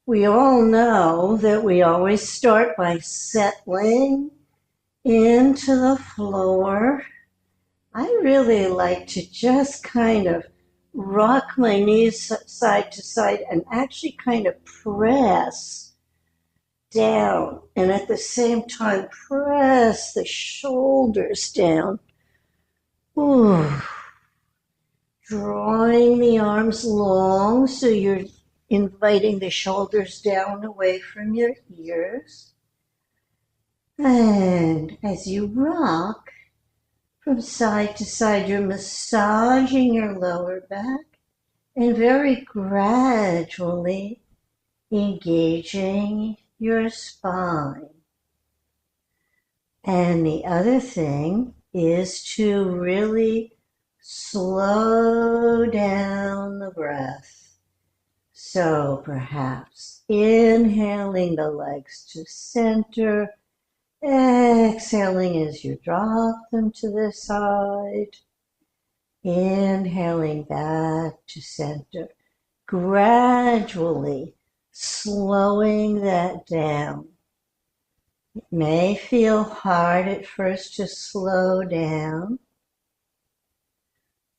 We all know that we always start by settling into the floor. I really like to just kind of rock my knees side to side and actually kind of press down and at the same time press the shoulders down. Ooh. Drawing the arms long so you're inviting the shoulders down away from your ears. And as you rock from side to side, you're massaging your lower back and very gradually engaging your spine. And the other thing is to really slow down the breath. So perhaps inhaling the legs to center, exhaling as you drop them to the side, inhaling back to center, gradually slowing that down. It may feel hard at first to slow down,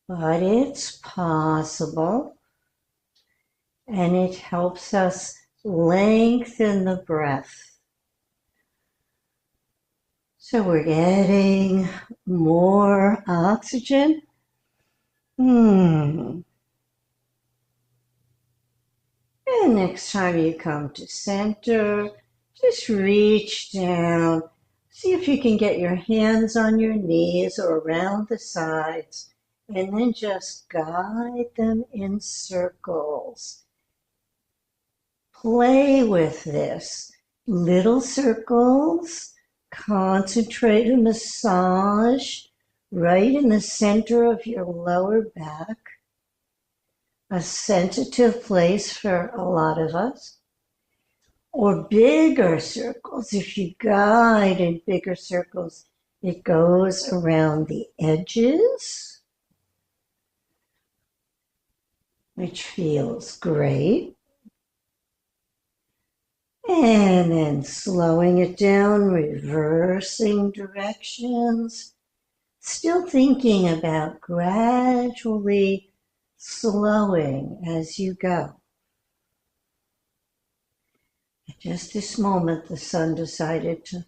but it's possible, and it helps us lengthen the breath. So we're getting more oxygen. And next time you come to center, just reach down. See if you can get your hands on your knees or around the sides, and then just guide them in circles. Play with this. Little circles. Concentrate a massage right in the center of your lower back. A sensitive place for a lot of us. Or bigger circles. If you guide in bigger circles, it goes around the edges, which feels great. And then slowing it down, reversing directions, still thinking about gradually slowing as you go. At just this moment, the sun decided to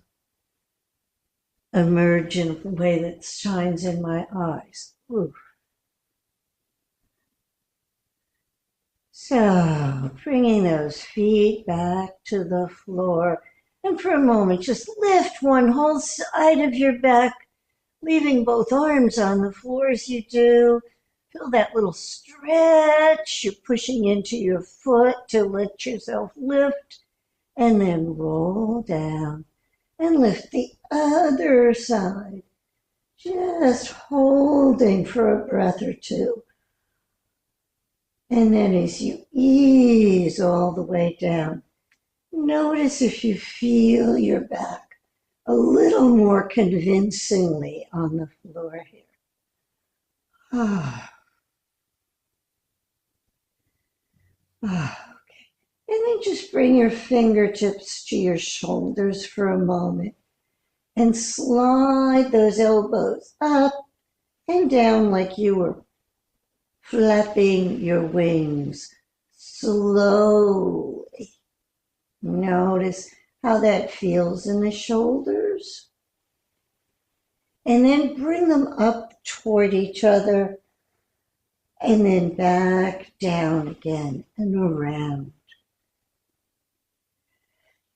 emerge in a way that shines in my eyes. Ooh. So, bringing those feet back to the floor, and for a moment, just lift one whole side of your back, leaving both arms on the floor as you do. Feel that little stretch. You're pushing into your foot to let yourself lift, and then roll down and lift the other side, just holding for a breath or two. And then as you ease all the way down, notice if you feel your back a little more convincingly on the floor here. Okay. And then just bring your fingertips to your shoulders for a moment and slide those elbows up and down like you were flapping your wings slowly. Notice how that feels in the shoulders. And then bring them up toward each other and then back down again and around.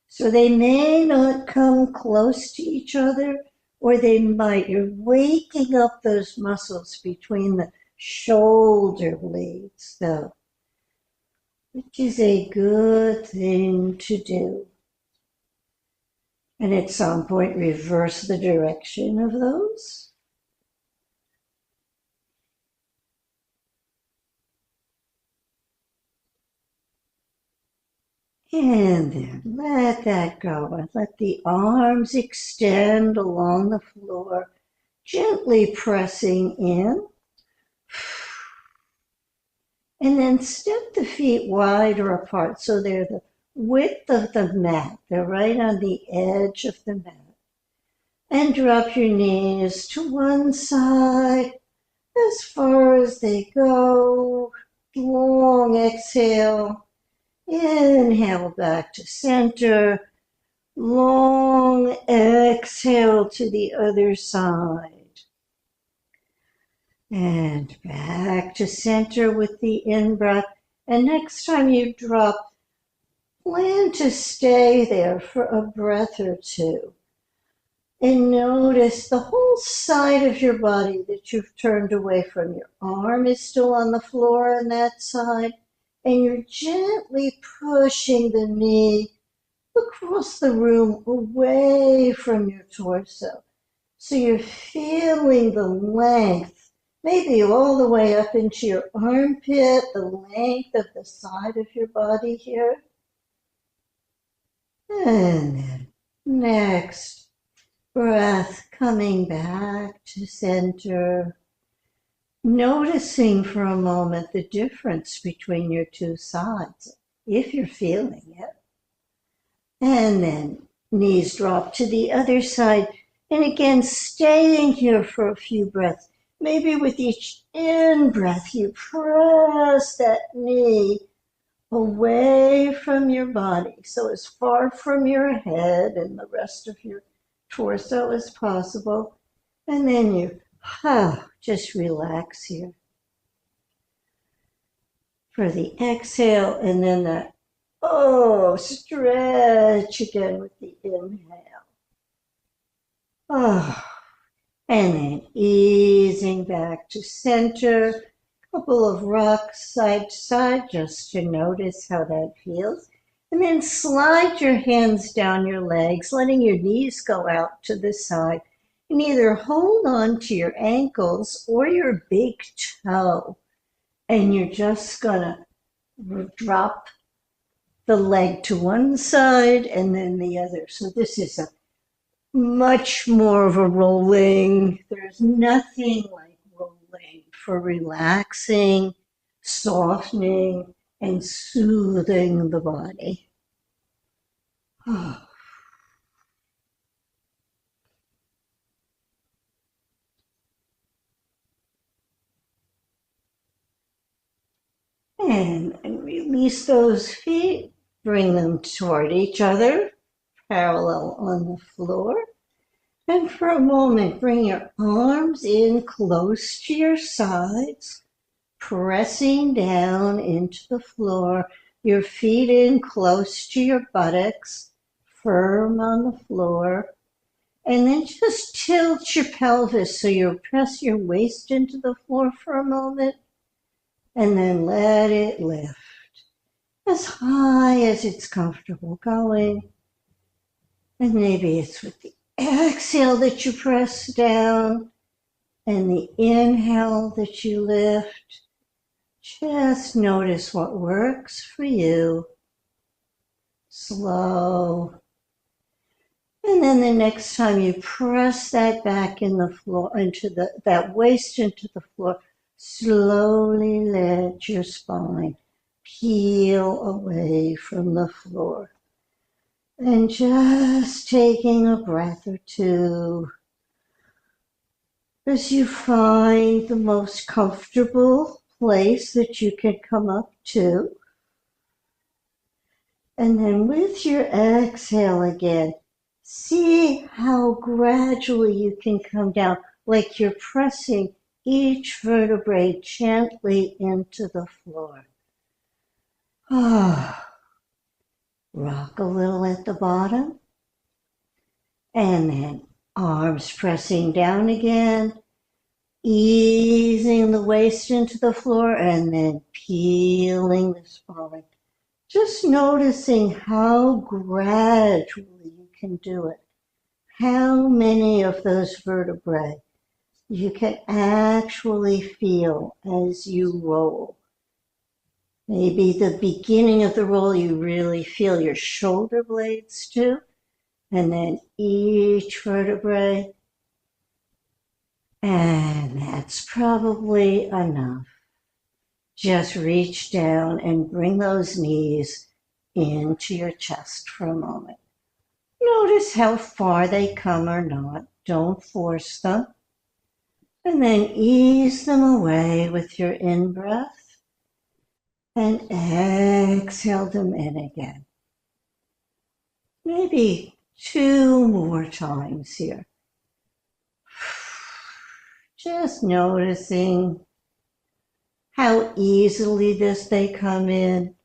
So they may not come close to each other, or they might. You're waking up those muscles between the shoulder blades, though, which is a good thing to do. And at some point, reverse the direction of those. And then let that go and let the arms extend along the floor, gently pressing in. And then step the feet wider apart so they're the width of the mat. They're right on the edge of the mat. And drop your knees to one side as far as they go. Long exhale. Inhale back to center. Long exhale to the other side. And back to center with the in-breath. And next time you drop, plan to stay there for a breath or two. And notice the whole side of your body that you've turned away from. Your arm is still on the floor on that side. And you're gently pushing the knee across the room away from your torso. So you're feeling the length, maybe all the way up into your armpit, the length of the side of your body here. And then next breath, coming back to center, noticing for a moment the difference between your two sides, if you're feeling it. And then knees drop to the other side. And again, staying here for a few breaths. Maybe with each in-breath, you press that knee away from your body. So as far from your head and the rest of your torso as possible. And then you just relax here. For the exhale, and then that stretch again with the inhale. And then easing back to center. Couple of rocks side to side just to notice how that feels. And then slide your hands down your legs, letting your knees go out to the side. And either hold on to your ankles or your big toe. And you're just gonna drop the leg to one side and then the other. So this is a much more of a rolling. There's nothing like rolling for relaxing, softening, and soothing the body. And release those feet. Bring them toward each other, parallel on the floor. And for a moment, bring your arms in close to your sides, pressing down into the floor, your feet in close to your buttocks, firm on the floor. And then just tilt your pelvis so you press your waist into the floor for a moment, and then let it lift as high as it's comfortable going. And maybe it's with the exhale that you press down and the inhale that you lift. Just notice what works for you. Slow. And then the next time you press that back in the floor, that waist into the floor, slowly let your spine peel away from the floor. And just taking a breath or two as you find the most comfortable place that you can come up to. And then with your exhale again, see how gradually you can come down, like you're pressing each vertebrae gently into the floor. Rock a little at the bottom. And then arms pressing down again, easing the waist into the floor, and then peeling the spine. Just noticing how gradually you can do it. How many of those vertebrae you can actually feel as you roll. Maybe the beginning of the roll, you really feel your shoulder blades too. And then each vertebrae. And that's probably enough. Just reach down and bring those knees into your chest for a moment. Notice how far they come or not. Don't force them. And then ease them away with your in-breath and exhale them in again. Maybe 2 more times here. Just noticing how easily they come in.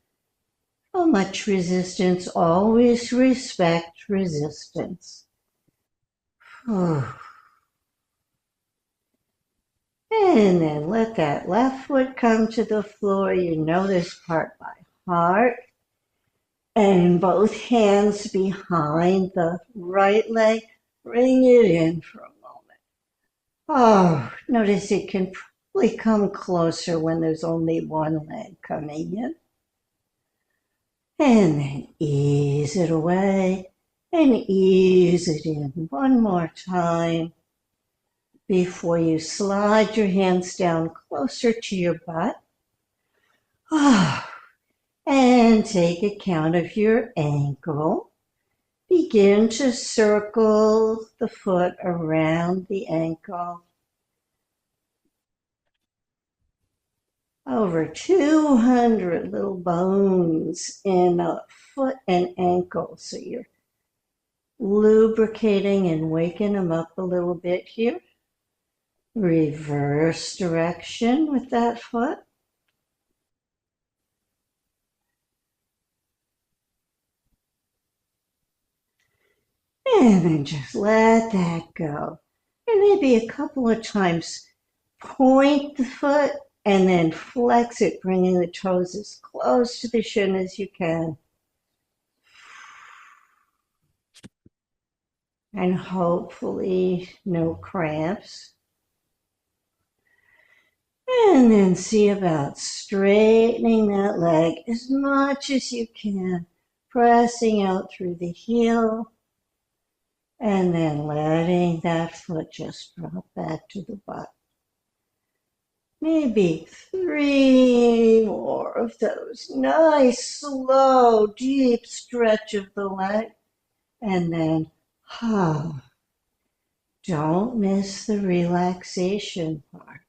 How much resistance. Always respect resistance. And then let that left foot come to the floor. You know this part by heart. And both hands behind the right leg. Bring it in for a moment. Notice it can probably come closer when there's only one leg coming in. And then ease it away and ease it in one more time before you slide your hands down closer to your butt. And take account of your ankle. Begin to circle the foot around the ankle. Over 200 little bones in a foot and ankle. So you're lubricating and waking them up a little bit here. Reverse direction with that foot. And then just let that go. And maybe a couple of times point the foot and then flex it, bringing the toes as close to the shin as you can. And hopefully no cramps. And then see about straightening that leg as much as you can, pressing out through the heel, and then letting that foot just drop back to the butt. Maybe 3 more of those. Nice, slow, deep stretch of the leg. And then, don't miss the relaxation part.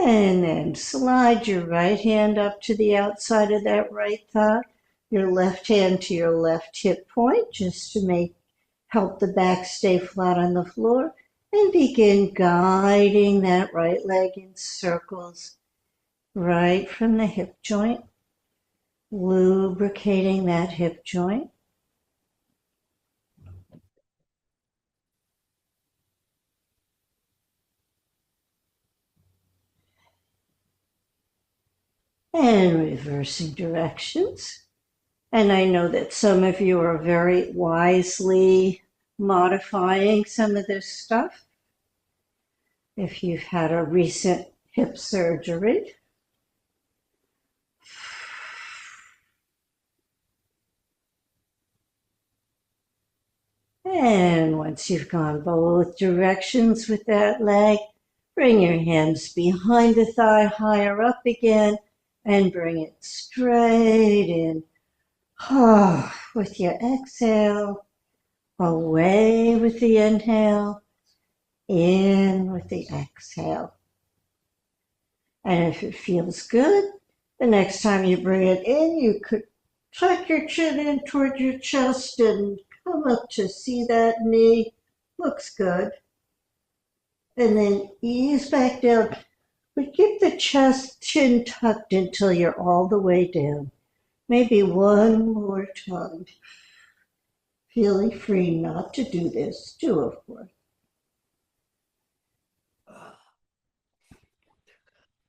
And then slide your right hand up to the outside of that right thigh, your left hand to your left hip point, just to help the back stay flat on the floor, and begin guiding that right leg in circles right from the hip joint, lubricating that hip joint. And reversing directions. And I know that some of you are very wisely modifying some of this stuff. If you've had a recent hip surgery. And once you've gone both directions with that leg, bring your hands behind the thigh, higher up again, and bring it straight in. With your exhale, away with the inhale, in with the exhale. And if it feels good, the next time you bring it in, you could tuck your chin in toward your chest and come up to see that knee. Looks good. And then ease back down. But keep the chin tucked until you're all the way down. Maybe one more time. Feeling free not to do this, too, of course.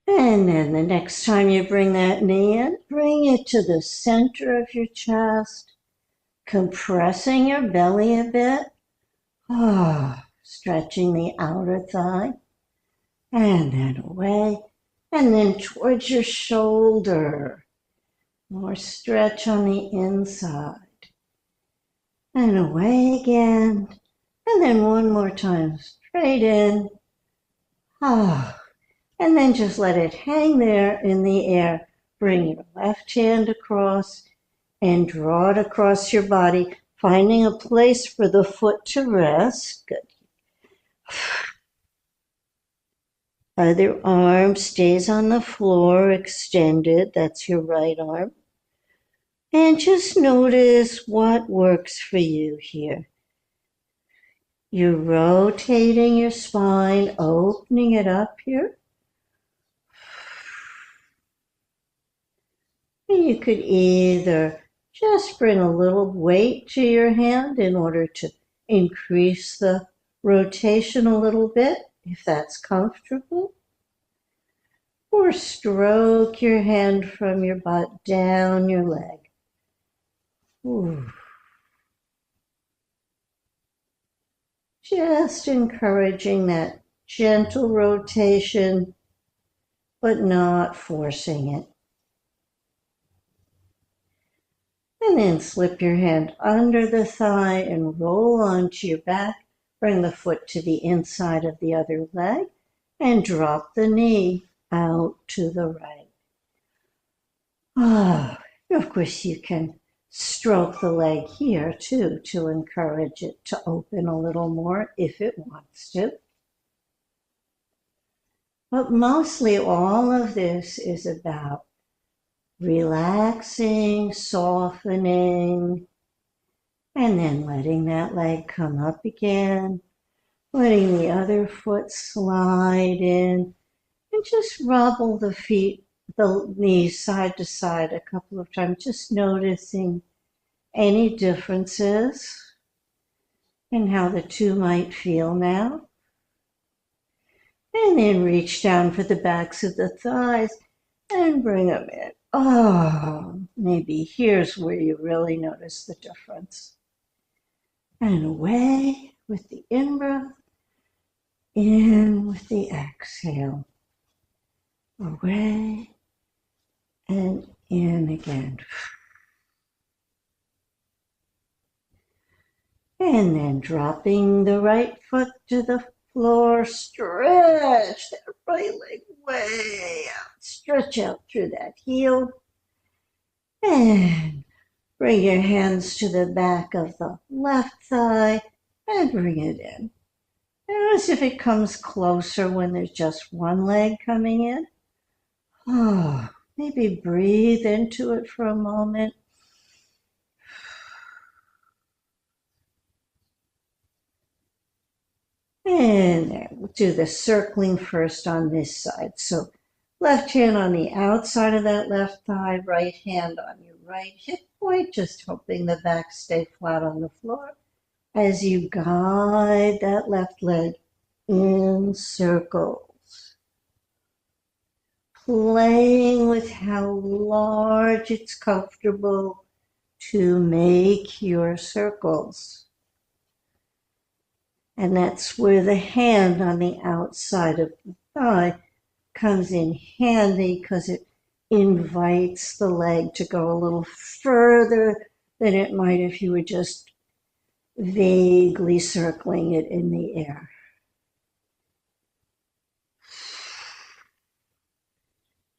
And then the next time you bring that knee in, bring it to the center of your chest, compressing your belly a bit. Stretching the outer thigh. And then away. And then towards your shoulder. More stretch on the inside. and away again. And then one more time, straight in. Ah, and then just let it hang there in the air. Bring your left hand across and draw it across your body, finding a place for the foot to rest. Good. Other arm stays on the floor, extended. That's your right arm. And just notice what works for you here. You're rotating your spine, opening it up here. And you could either just bring a little weight to your hand in order to increase the rotation a little bit, if that's comfortable. Or stroke your hand from your butt down your leg. Ooh. Just encouraging that gentle rotation, but not forcing it. And then slip your hand under the thigh and roll onto your back. Bring the foot to the inside of the other leg and drop the knee out to the right. Of course, you can stroke the leg here too to encourage it to open a little more if it wants to. But mostly all of this is about relaxing, softening, and then letting that leg come up again, letting the other foot slide in, and just wobble the feet, the knees side to side a couple of times, just noticing any differences in how the two might feel now. And then reach down for the backs of the thighs and bring them in. Maybe here's where you really notice the difference. And away with the in-breath, in with the exhale. Away and in again. And then dropping the right foot to the floor, stretch that right leg way out. Stretch out through that heel. And bring your hands to the back of the left thigh and bring it in. Notice if it comes closer when there's just one leg coming in. Maybe breathe into it for a moment. And there, we'll do the circling first on this side. So left hand on the outside of that left thigh, right hand on your right hip point, just hoping the back stay flat on the floor as you guide that left leg in circles. Playing with how large it's comfortable to make your circles. And that's where the hand on the outside of the thigh comes in handy because it invites the leg to go a little further than it might if you were just vaguely circling it in the air.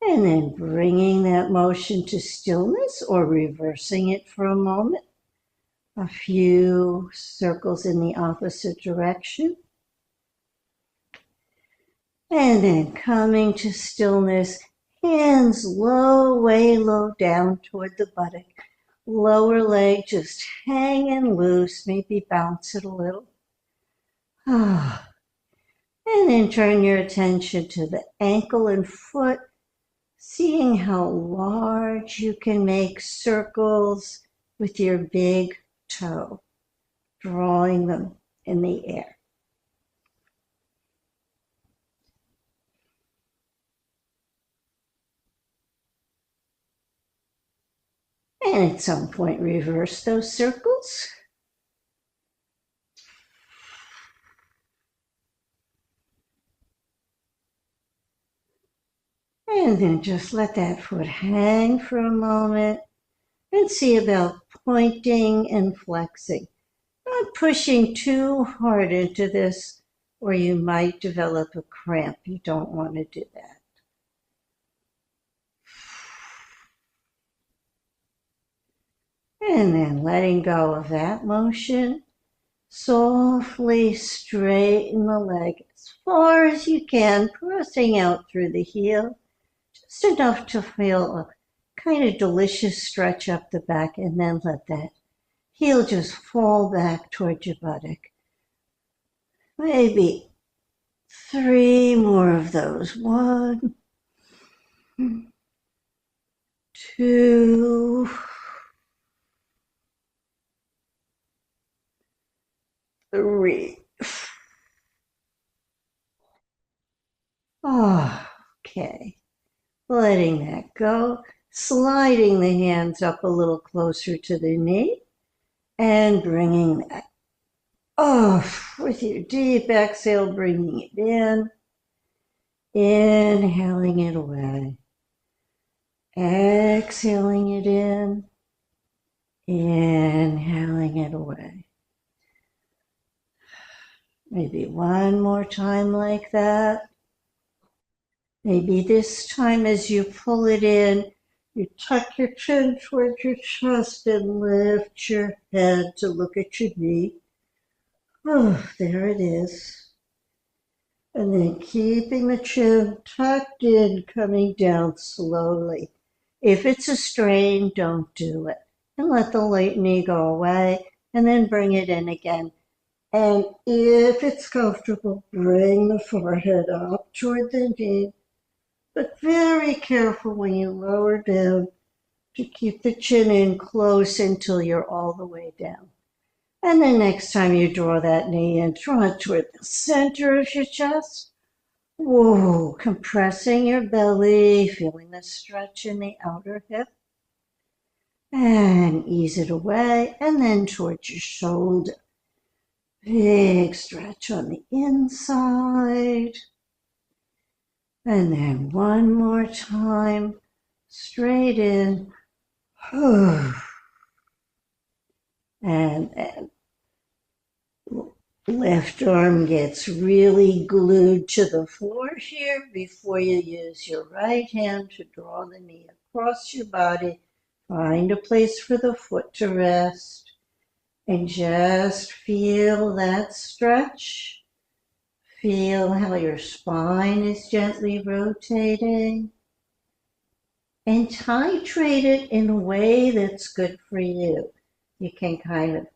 And then bringing that motion to stillness or reversing it for a moment. A few circles in the opposite direction. And then coming to stillness, hands low, way low down toward the buttock. Lower leg just hanging loose, maybe bounce it a little. And then turn your attention to the ankle and foot, seeing how large you can make circles with your big toe, drawing them in the air. And at some point, reverse those circles. And then just let that foot hang for a moment and see about pointing and flexing. not pushing too hard into this, or you might develop a cramp. You don't want to do that. And then letting go of that motion, softly straighten the leg as far as you can, pressing out through the heel, just enough to feel a kind of delicious stretch up the back, and then let that heel just fall back towards your buttock. Maybe 3 more of those. 1, 2, 3. Oh, okay. Letting that go, sliding the hands up a little closer to the knee, and bringing that off with your deep exhale, bringing it in, inhaling it away, exhaling it in, inhaling it away. Maybe one more time like that. Maybe this time as you pull it in, you tuck your chin towards your chest and lift your head to look at your knee. Oh, there it is. And then keeping the chin tucked in, coming down slowly. If it's a strain, don't do it. And let the light knee go away, and then bring it in again. And if it's comfortable, bring the forehead up toward the knee. But very careful when you lower down to keep the chin in close until you're all the way down. And then next time you draw that knee in, draw it toward the center of your chest. Whoa, compressing your belly, feeling the stretch in the outer hip. And ease it away, and then towards your shoulder. Big stretch on the inside. And then one more time, straight in. And then left arm gets really glued to the floor here before you use your right hand to draw the knee across your body. Find a place for the foot to rest and just feel that stretch. Feel how your spine is gently rotating, and titrate it in a way that's good for you. You can kind of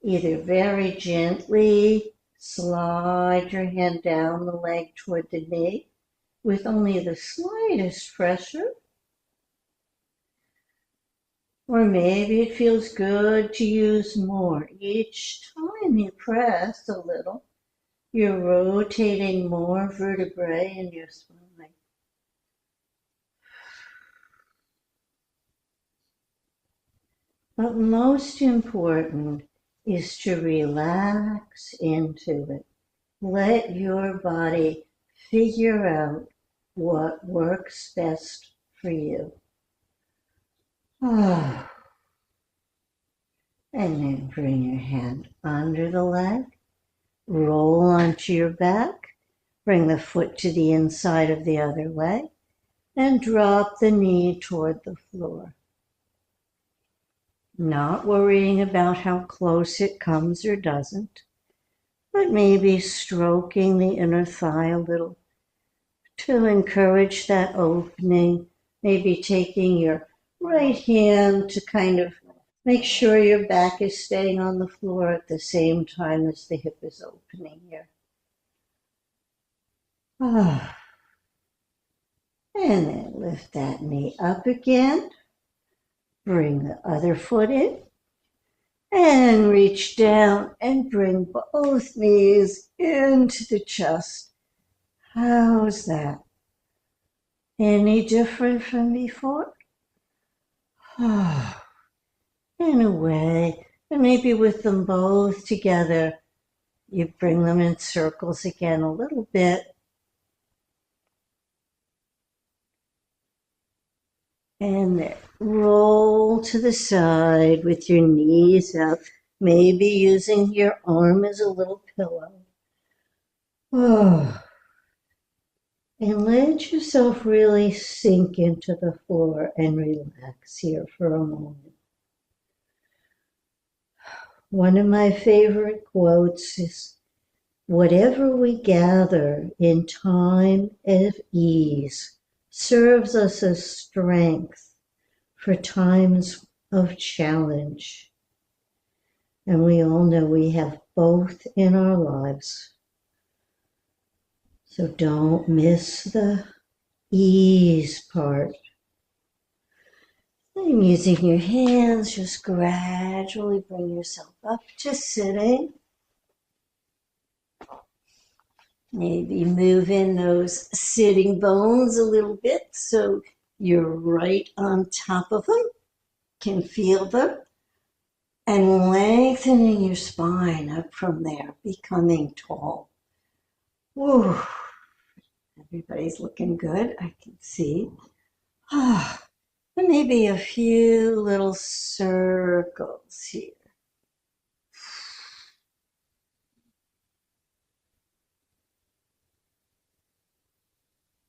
either very gently slide your hand down the leg toward the knee with only the slightest pressure. Or maybe it feels good to use more. Each time you press a little, you're rotating more vertebrae in your spine. But most important is to relax into it. Let your body figure out what works best for you. And then bring your hand under the leg, roll onto your back, bring the foot to the inside of the other leg, and drop the knee toward the floor. Not worrying about how close it comes or doesn't, but maybe stroking the inner thigh a little to encourage that opening, maybe taking your right hand to kind of make sure your back is staying on the floor at the same time as the hip is opening here. And then lift that knee up again. Bring the other foot in. And reach down and bring both knees into the chest. How's that? Any different from before? In a way, and maybe with them both together, you bring them in circles again a little bit. And roll to the side with your knees up. maybe using your arm as a little pillow. Oh, and let yourself really sink into the floor and relax here for a moment. One of my favorite quotes is, "Whatever we gather in time of ease serves us as strength for times of challenge." And we all know we have both in our lives. So don't miss the ease part. And using your hands, just gradually bring yourself up to sitting. Maybe move in those sitting bones a little bit so you're right on top of them, can feel them, and lengthening your spine up from there, becoming tall. Woo. Everybody's looking good, I can see. And maybe a few little circles here.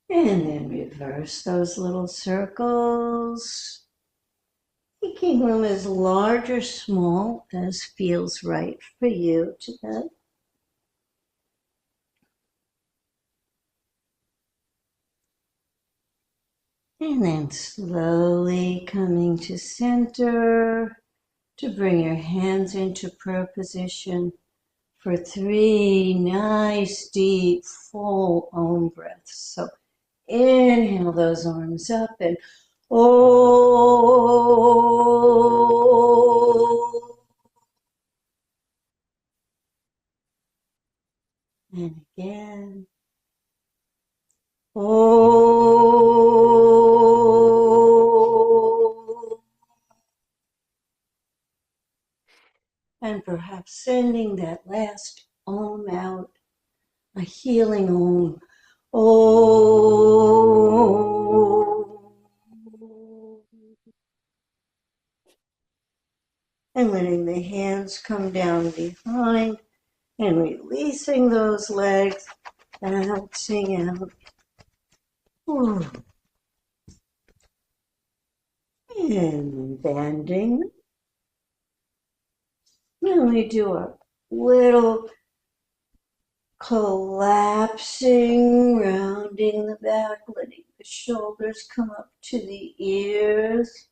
And then reverse those little circles, making them as large or small as feels right for you today. And then slowly coming to center to bring your hands into prayer position for 3 nice, deep, full Om breaths. So inhale those arms up and oh. And again. Oh. And perhaps sending that last Om out, a healing Om. Oh. And letting the hands come down behind and releasing those legs, bouncing out. Ooh. And bending. Then we do a little collapsing, rounding the back, letting the shoulders come up to the ears.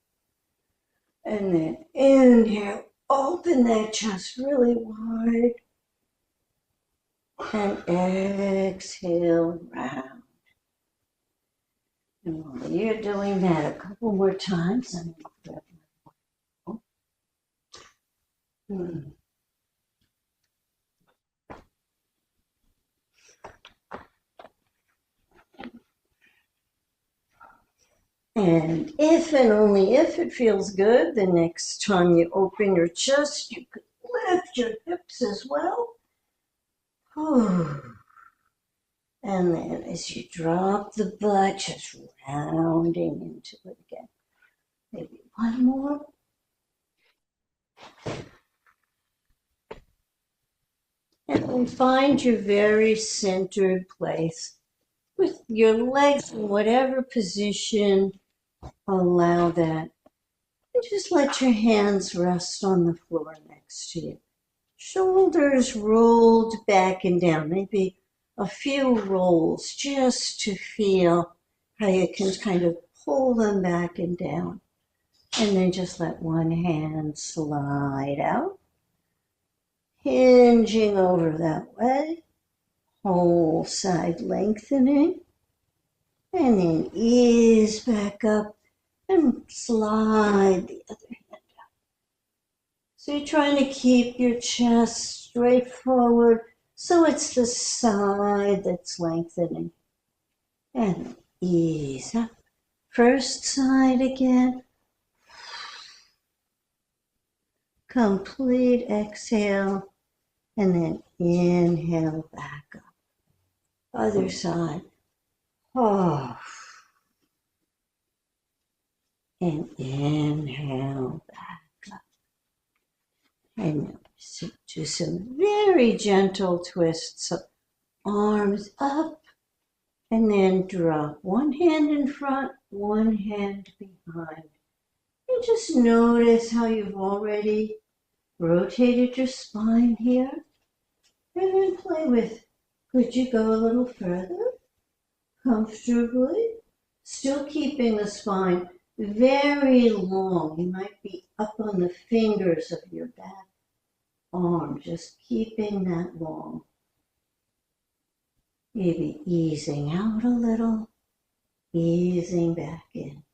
And then inhale, open that chest really wide. And exhale, round. And while you're doing that a couple more times, I'm going to grab my And if and only if it feels good, the next time you open your chest, you could lift your hips as well. And then as you drop the butt, just rounding into it again. Maybe one more. And then find your very centered place with your legs in whatever position. Allow that. And just let your hands rest on the floor next to you. Shoulders rolled back and down, maybe a few rolls just to feel how you can kind of pull them back and down. And then just let one hand slide out, hinging over that way, whole side lengthening, and then ease back up and slide the other hand out. So you're trying to keep your chest straight forward so it's the side that's lengthening. And ease up. First side again. Complete exhale. And then inhale back up. Other side. Oh. And inhale back up. And now do some very gentle twists of arms up and then drop one hand in front, one hand behind. And just notice how you've already rotated your spine here. And then play with, could you go a little further? Comfortably. Still keeping the spine very long. You might be up on the fingers of your back arm, just keeping that long. Maybe easing out a little, easing back in.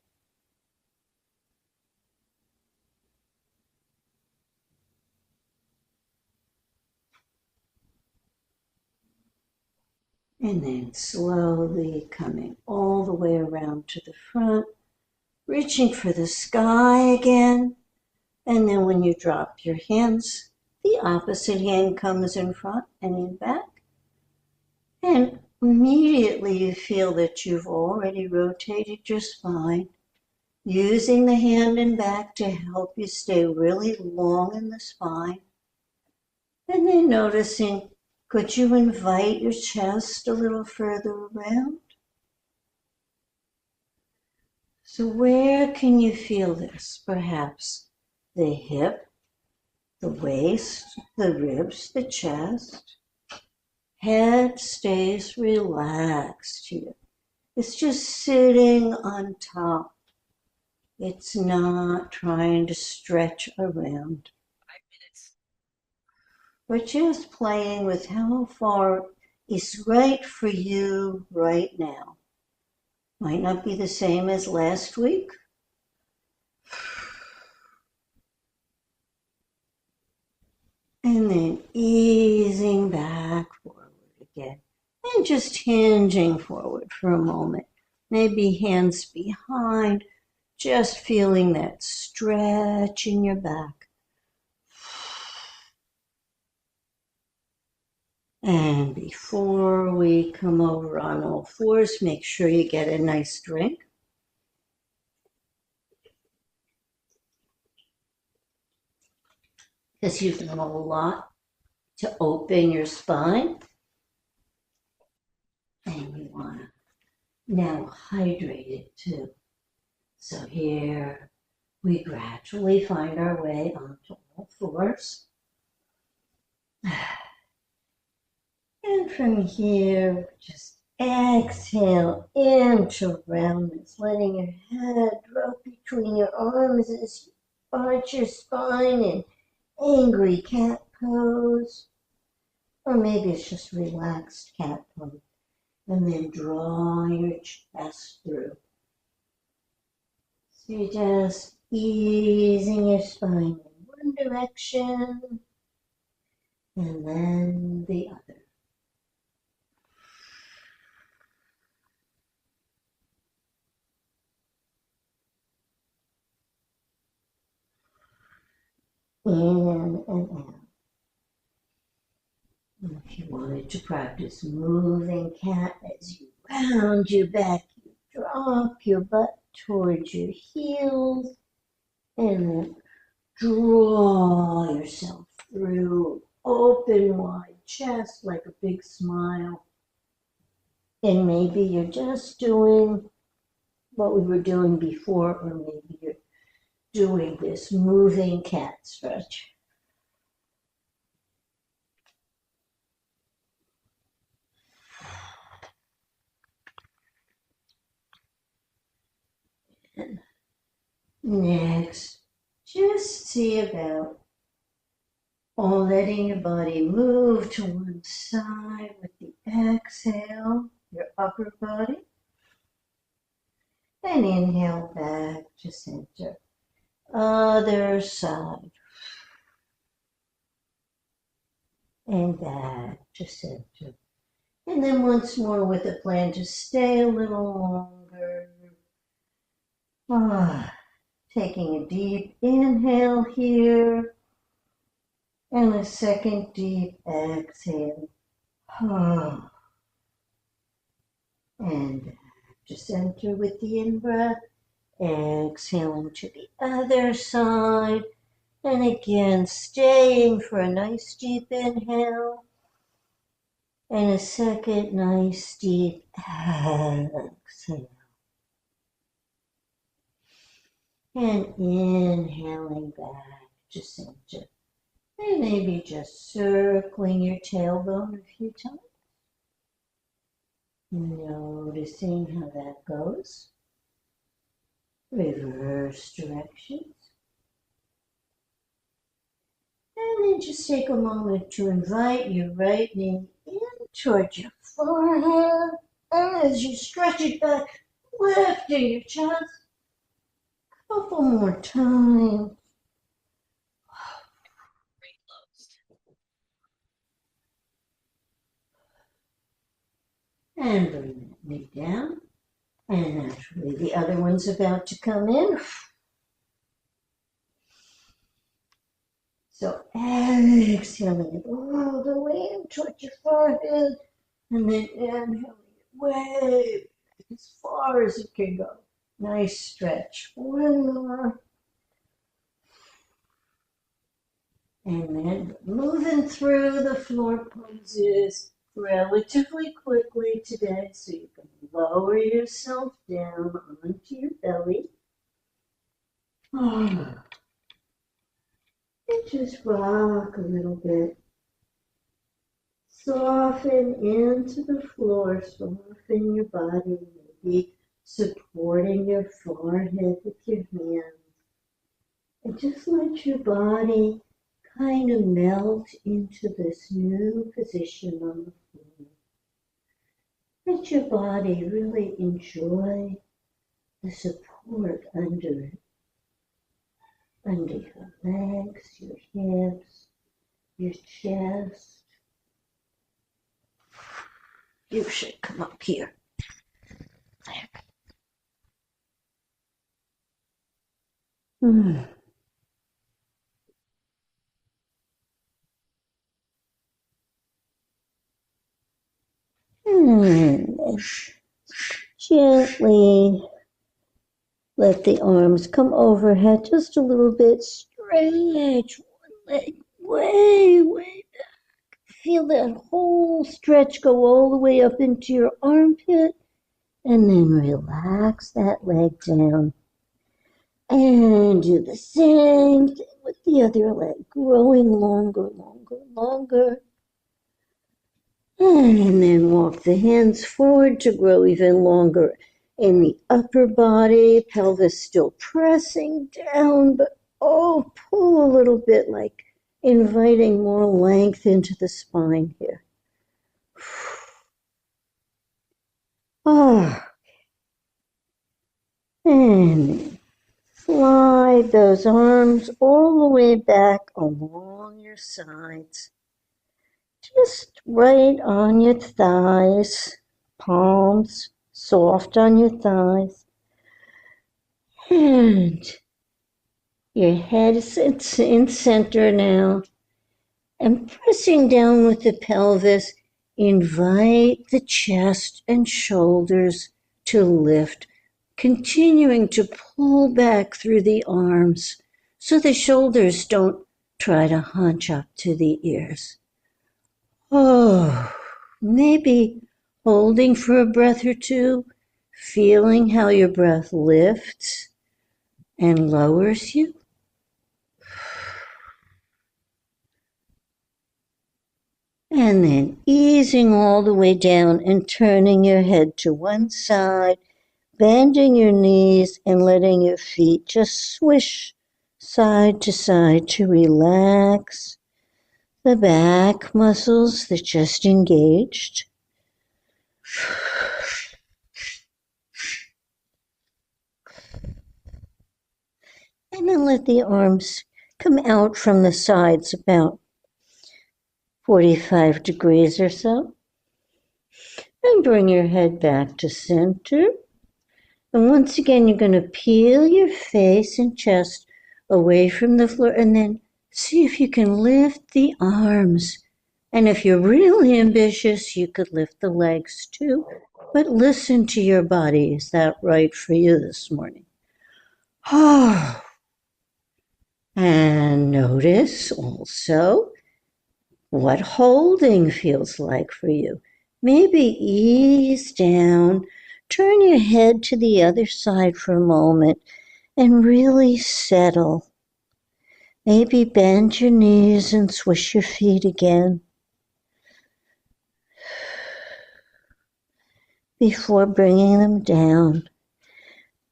And then slowly coming all the way around to the front, reaching for the sky again. And then when you drop your hands, the opposite hand comes in front and in back. And immediately you feel that you've already rotated your spine, using the hand and back to help you stay really long in the spine. And then noticing, could you invite your chest a little further around? So where can you feel this? Perhaps the hip, the waist, the ribs, the chest. Head stays relaxed here. It's just sitting on top. It's not trying to stretch around. 5 minutes. We're just playing with how far is right for you right now. Might not be the same as last week. And then easing back forward again. And just hinging forward for a moment. Maybe hands behind, just feeling that stretch in your back. And before we come over on all fours, make sure you get a nice drink. Because you've done a lot to open your spine. And you want to now hydrate it too. So here we gradually find our way onto all fours. And from here, just exhale into roundness, letting your head drop between your arms as you arch your spine in angry cat pose. Or maybe it's just relaxed cat pose. And then draw your chest through. So you're just easing your spine in one direction and then the other. In and out. And if you wanted to practice moving cat as you round your back, you drop your butt towards your heels and then draw yourself through, open wide chest like a big smile. And maybe you're just doing what we were doing before, or maybe you're doing this moving cat stretch. And next, just see about letting your body move to one side with the exhale, your upper body. And inhale back to center. Other side. And back to center. And then once more with a plan to stay a little longer. Taking a deep inhale here. And a second deep exhale. And back to center with the in-breath. Exhaling to the other side. And again, staying for a nice deep inhale and a second nice deep exhale. And inhaling back to center. And maybe just circling your tailbone a few times. Noticing how that goes. Reverse directions. And then just take a moment to invite your right knee in towards your forehead. And as you stretch it back, lifting your chest. A couple more times. And bring that knee down. And naturally, the other one's about to come in. So exhaling it all the way in towards your forehead. And then inhaling it way as far as it can go. Nice stretch. One more. And then moving through the floor poses relatively quickly today, so you can lower yourself down onto your belly. And just rock a little bit. Soften into the floor, soften your body, maybe supporting your forehead with your hands. And just let your body kind of melt into this new position on the floor. Let your body really enjoy the support under it. Under your legs, your hips, your chest. You should come up here. There. And gently let the arms come overhead just a little bit. Stretch one leg way back. Feel that whole stretch go all the way up into your armpit. And then relax that leg down. And do the same thing with the other leg, growing longer, longer, longer. And then walk the hands forward to grow even longer in the upper body, pelvis still pressing down, but pull a little bit, like inviting more length into the spine here. And slide those arms all the way back along your sides. Just right on your thighs, palms soft on your thighs. And your head sits in center now. And pressing down with the pelvis, invite the chest and shoulders to lift, continuing to pull back through the arms so the shoulders don't try to hunch up to the ears. Maybe holding for a breath or two, feeling how your breath lifts and lowers you. And then easing all the way down and turning your head to one side, bending your knees and letting your feet just swish side to relax the back muscles that just engaged. And then let the arms come out from the sides about 45 degrees or so. And bring your head back to center. And once again, you're going to peel your face and chest away from the floor and then see if you can lift the arms. And if you're really ambitious, you could lift the legs too. But listen to your body. Is that right for you this morning? And notice also what holding feels like for you. Maybe ease down, turn your head to the other side for a moment, and really settle. Maybe bend your knees and swish your feet again before bringing them down.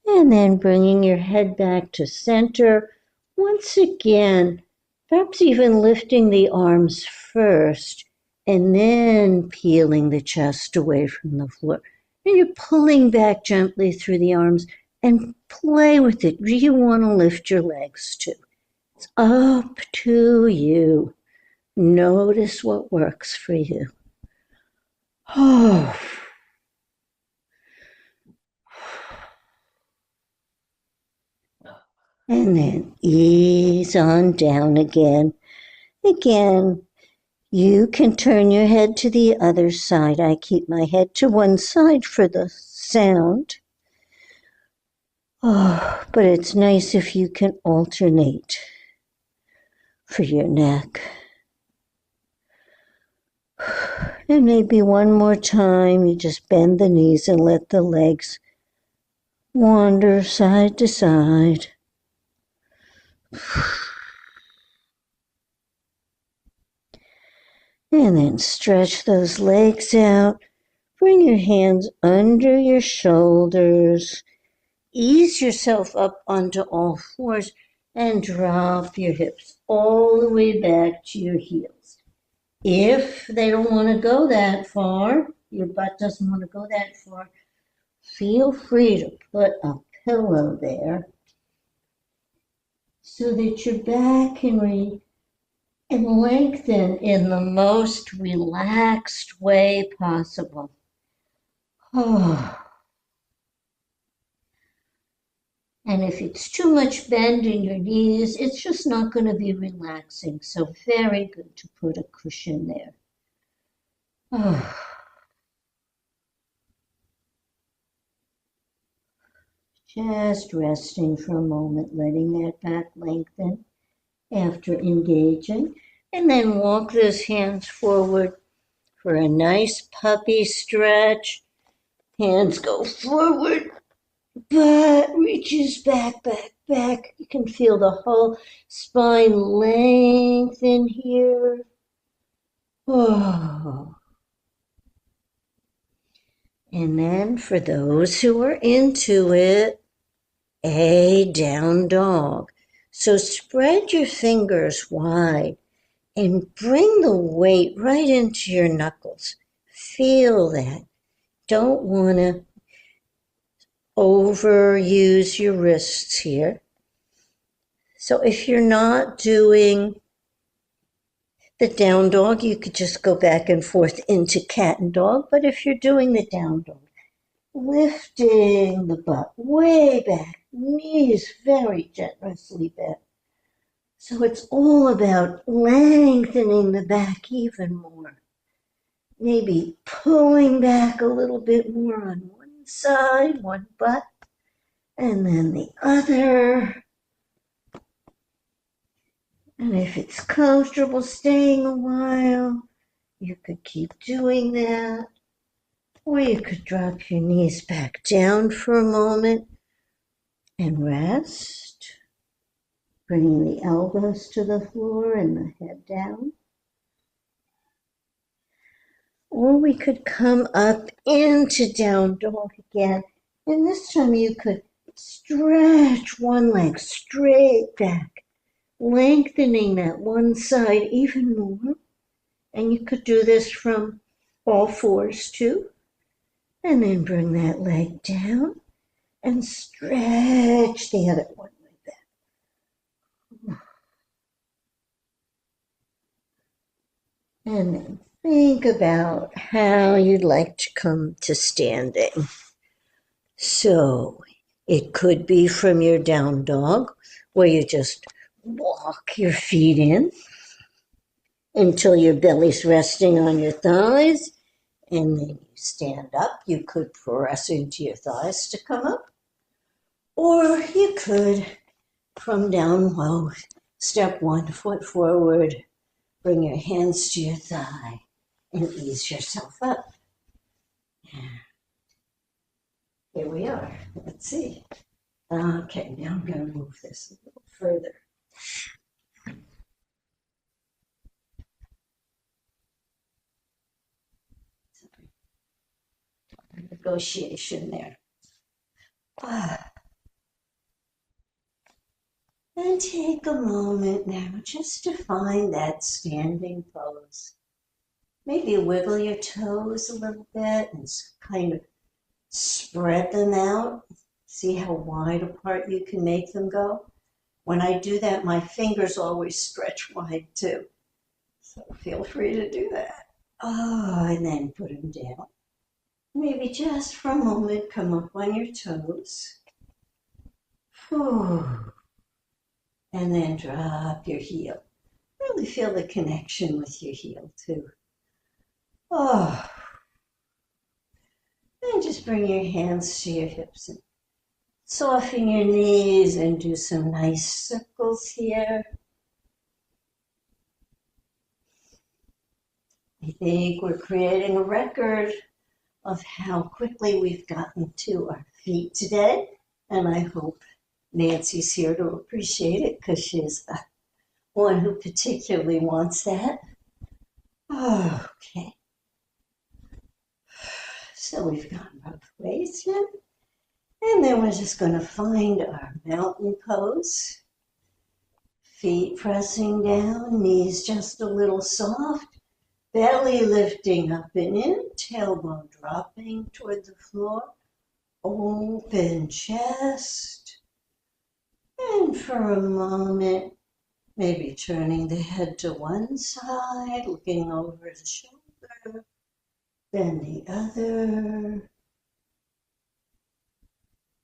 And then bringing your head back to center. Once again, perhaps even lifting the arms first and then peeling the chest away from the floor. And you're pulling back gently through the arms and play with it. Do you want to lift your legs too? It's up to you. Notice what works for you. Oh. And then ease on down again. Again, you can turn your head to the other side. I keep my head to one side for the sound. Oh, but it's nice if you can alternate for your neck. And maybe one more time, you just bend the knees and let the legs wander side to side. And then stretch those legs out. Bring your hands under your shoulders. Ease yourself up onto all fours and drop your hips all the way back to your heels. If they don't want to go that far, your butt doesn't want to go that far, feel free to put a pillow there so that your back can lengthen in the most relaxed way possible. Oh. And if it's too much bend in your knees, it's just not going to be relaxing. So very good to put a cushion there. Oh. Just resting for a moment, letting that back lengthen after engaging. And then walk those hands forward for a nice puppy stretch. Hands go forward, butt reaches back, back, back. You can feel the whole spine lengthen here. Oh. And then for those who are into it, a down dog. So spread your fingers wide and bring the weight right into your knuckles. Feel that. Don't want to overuse your wrists here. So if you're not doing the down dog, you could just go back and forth into cat and dog. But if you're doing the down dog, lifting the butt way back, knees very generously back. So it's all about lengthening the back even more. Maybe pulling back a little bit more on one side, one butt, and then the other. And if it's comfortable staying a while, you could keep doing that. Or you could drop your knees back down for a moment and rest, bringing the elbows to the floor and the head down. Or we could come up into down dog again. And this time you could stretch one leg straight back, lengthening that one side even more. And you could do this from all fours too. And then bring that leg down and stretch the other one like that. And then think about how you'd like to come to standing. So it could be from your down dog, where you just walk your feet in until your belly's resting on your thighs, and then you stand up. You could press into your thighs to come up, or you could from down low Step 1 foot forward. Bring your hands to your thigh and ease yourself up. Here we are. Let's see. Okay, now I'm going to move this a little further. Negotiation there. And take a moment now just to find that standing pose. Maybe wiggle your toes a little bit and kind of spread them out. See how wide apart you can make them go? When I do that, my fingers always stretch wide too. So feel free to do that. And then put them down. Maybe just for a moment, come up on your toes. And then drop your heel. Really feel the connection with your heel too. And just bring your hands to your hips and soften your knees and do some nice circles here. I think we're creating a record of how quickly we've gotten to our feet today, and I hope Nancy's here to appreciate it because she's the one who particularly wants that. Okay. So we've gone both ways now. And then we're just going to find our mountain pose. Feet pressing down, knees just a little soft. Belly lifting up and in, tailbone dropping toward the floor. Open chest. And for a moment, maybe turning the head to one side, looking over the shoulder, then the other.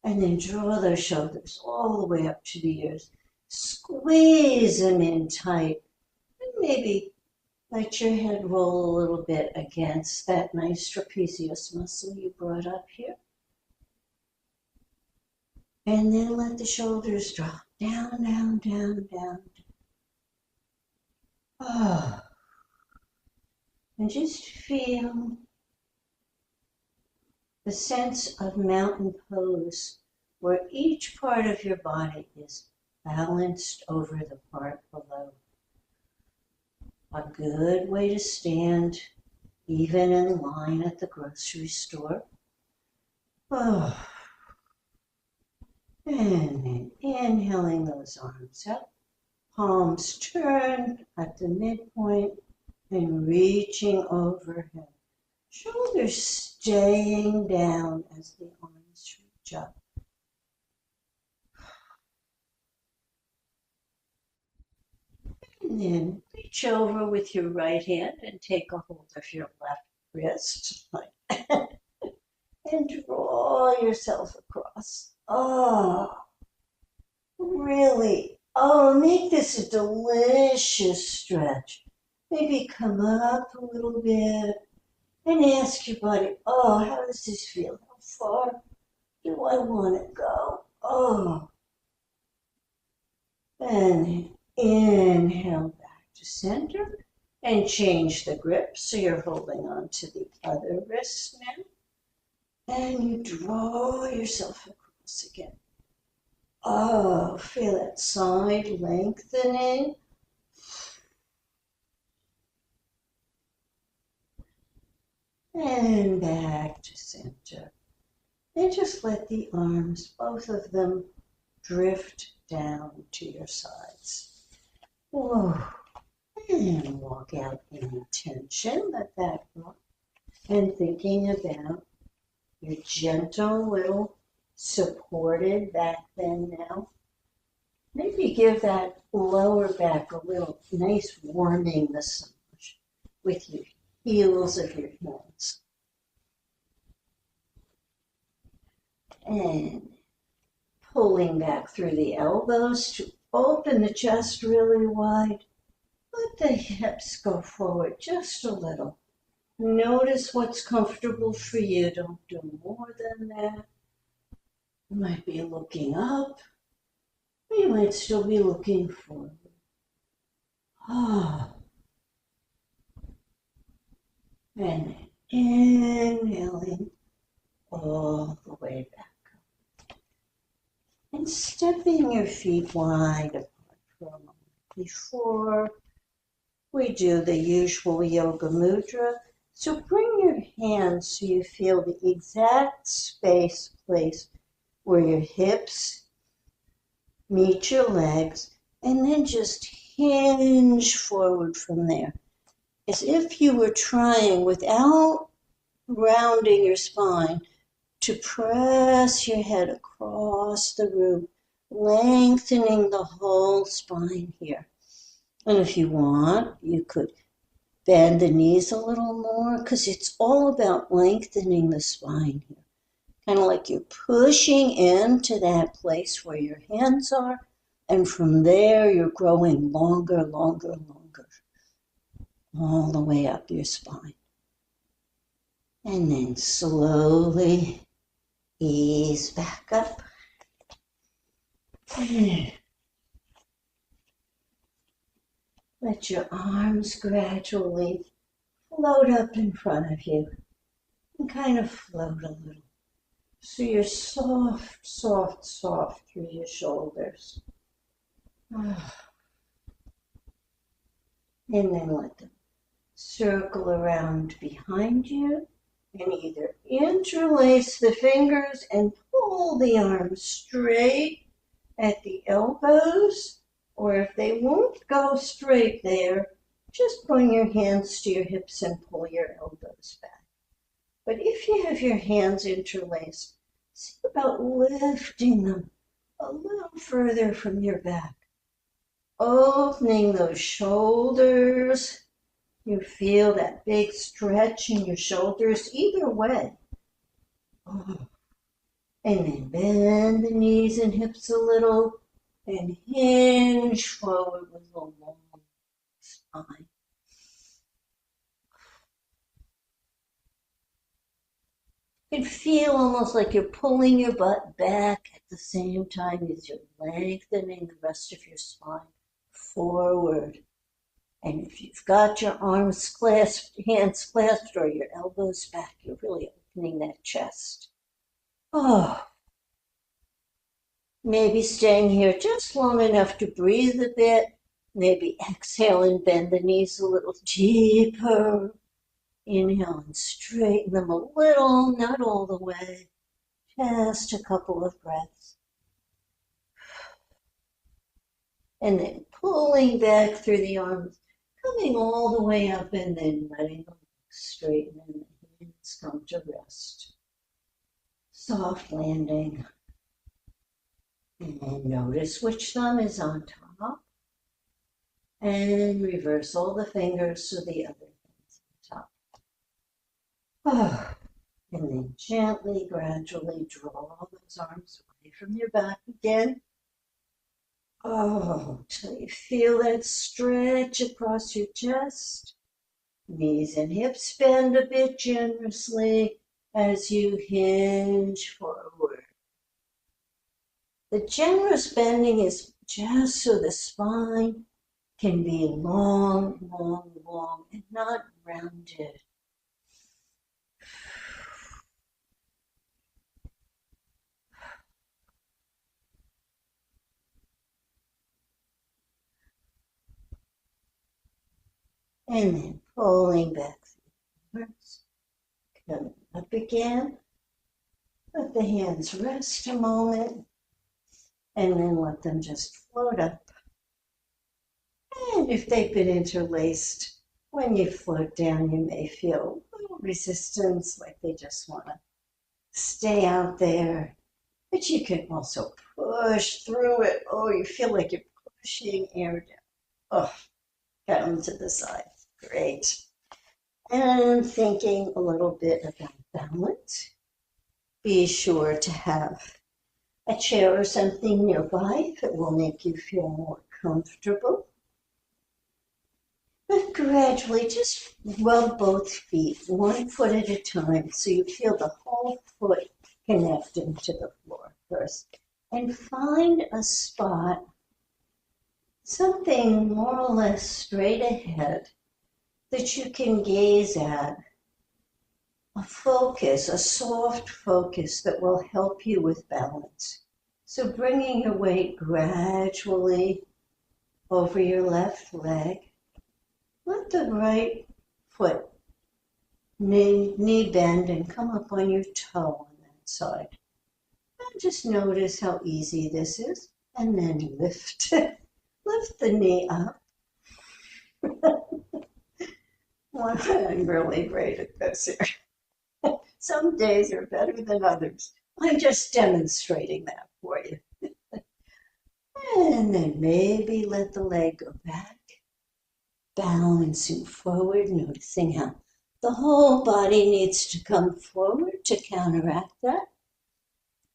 And then draw those shoulders all the way up to the ears. Squeeze them in tight. And maybe let your head roll a little bit against that nice trapezius muscle you brought up here. And then let the shoulders drop down, down, down, down. And just feel the sense of mountain pose where each part of your body is balanced over the part below. A good way to stand even in line at the grocery store. And then inhaling those arms up, palms turned at the midpoint and reaching overhead. Shoulders staying down as the arms reach up. And then reach over with your right hand and take a hold of your left wrist like that. And draw yourself across. Really? Make this a delicious stretch. Maybe come up a little bit and ask your body, how does this feel? How far do I want to go? And inhale back to center and change the grip so you're holding on to the other wrist now. And you draw yourself across again. Feel that side lengthening. And back to center. And just let the arms, both of them, drift down to your sides. And walk out any tension that brought. And thinking about your gentle little supported back bend now. Maybe give that lower back a little nice warming massage with your heels of your hands. And pulling back through the elbows to open the chest really wide. Let the hips go forward just a little. Notice what's comfortable for you. Don't do more than that. You might be looking up. You might still be looking forward. Oh. And inhaling all the way back. And stepping your feet wide apart for a moment before we do the usual yoga mudra. So bring your hands so you feel the exact place where your hips meet your legs, and then just hinge forward from there. As if you were trying, without rounding your spine, to press your head across the room, lengthening the whole spine here. And if you want, you could bend the knees a little more, because it's all about lengthening the spine here. Kind of like you're pushing into that place where your hands are, and from there you're growing longer, longer, longer, all the way up your spine. And then slowly ease back up. Let your arms gradually float up in front of you and kind of float a little. So you're soft, soft, soft through your shoulders. And then let them circle around behind you and either interlace the fingers and pull the arms straight at the elbows, or if they won't go straight there, just bring your hands to your hips and pull your elbows back. But if you have your hands interlaced, see about lifting them a little further from your back, opening those shoulders. You feel that big stretch in your shoulders either way. And then bend the knees and hips a little and hinge forward with a long spine. You can feel almost like you're pulling your butt back at the same time as you're lengthening the rest of your spine forward. And if you've got your arms clasped, hands clasped, or your elbows back, you're really opening that chest. Maybe staying here just long enough to breathe a bit. Maybe exhale and bend the knees a little deeper. Inhale and straighten them a little, not all the way. Just a couple of breaths. And then pulling back through the arms, coming all the way up and then letting them straighten and the hands come to rest. Soft landing. And notice which thumb is on top. And reverse all the fingers so the other thumb's on top. And then gently, gradually draw those arms away from your back again. Till you feel that stretch across your chest. Knees and hips bend a bit generously as you hinge forward. The generous bending is just so the spine can be long, long, long, and not rounded. And then pulling back through the arms, coming up again. Let the hands rest a moment, and then let them just float up. And if they've been interlaced, when you float down, you may feel a little resistance, like they just want to stay out there. But you can also push through it. You feel like you're pushing air down. Down to the side. Great. And thinking a little bit about balance. Be sure to have a chair or something nearby that will make you feel more comfortable. But gradually just rub both feet, 1 foot at a time, so you feel the whole foot connecting to the floor first. And find a spot something more or less straight ahead that you can gaze at, a focus, a soft focus that will help you with balance. So bringing your weight gradually over your left leg. Let the right foot knee bend and come up on your toe on that side. And just notice how easy this is. And then lift. Lift the knee up. Well, I'm really great at this here. Some days are better than others. I'm just demonstrating that for you. And then maybe let the leg go back, balancing forward, noticing how the whole body needs to come forward to counteract that.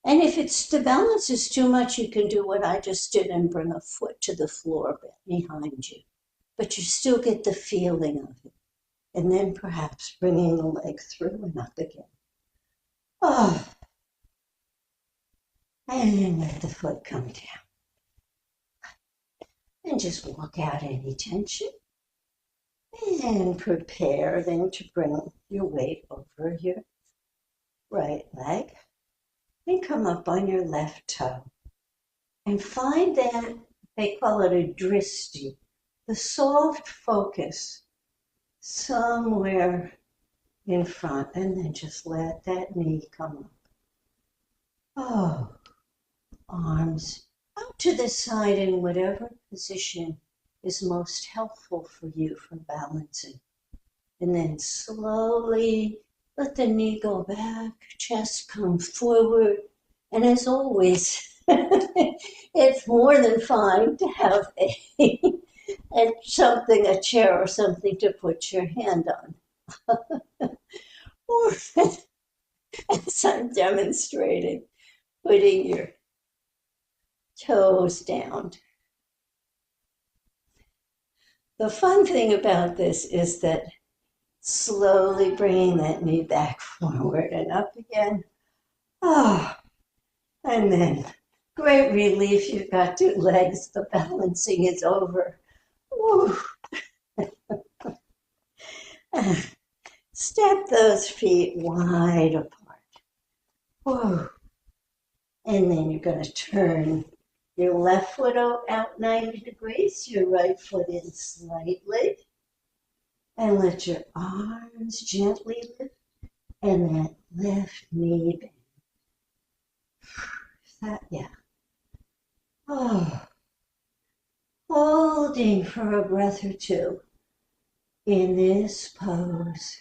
And if the balance is too much, you can do what I just did and bring a foot to the floor behind you. But you still get the feeling of it. And then perhaps bringing the leg through and up again. Oh. And then let the foot come down. And just walk out any tension. And prepare then to bring your weight over your right leg. And come up on your left toe. And find that, they call it a dristi, the soft focus somewhere in front. And then just let that knee come up. Oh, arms out to the side in whatever position is most helpful for you for balancing. And then slowly let the knee go back, chest come forward. And as always, it's more than fine to have a chair or something to put your hand on. Or, as I'm demonstrating, putting your toes down. The fun thing about this is that slowly bringing that knee back forward and up again. Ah, and then great relief, you've got two legs, the balancing is over. Woo. Step those feet wide apart. Woo. And then you're going to turn your left foot out 90 degrees, your right foot in slightly. And let your arms gently lift. And that left knee bend. Yeah. Oh. Holding for a breath or two in this pose.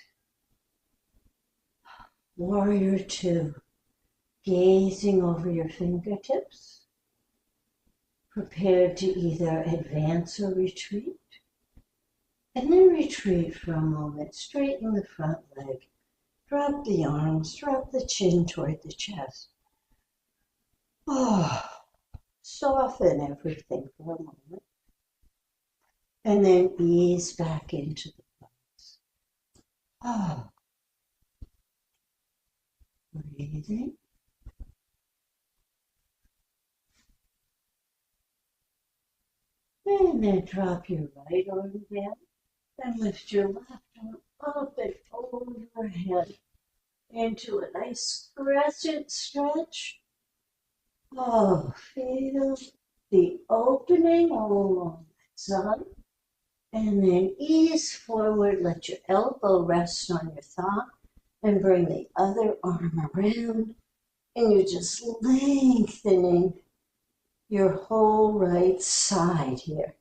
Warrior two. Gazing over your fingertips. Prepared to either advance or retreat. And then retreat for a moment. Straighten the front leg. Drop the arms. Drop the chin toward the chest. Oh, soften everything for a moment. And then ease back into the pose. Oh. Breathing. And then drop your right arm down. And lift your left arm up and overhead into a nice crescent stretch. Oh, feel the opening all along that side. And then ease forward, let your elbow rest on your thigh and bring the other arm around. And you're just lengthening your whole right side here.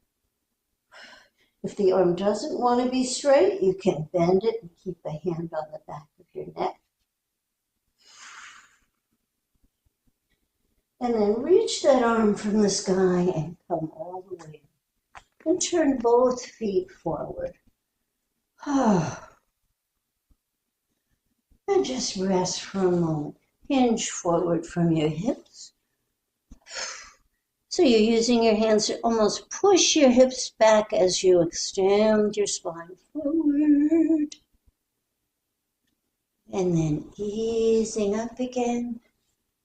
If the arm doesn't want to be straight, you can bend it and keep a hand on the back of your neck. And then reach that arm from the sky and come all the way up. And turn both feet forward. And just rest for a moment. Hinge forward from your hips. So you're using your hands to almost push your hips back as you extend your spine forward. And then easing up again.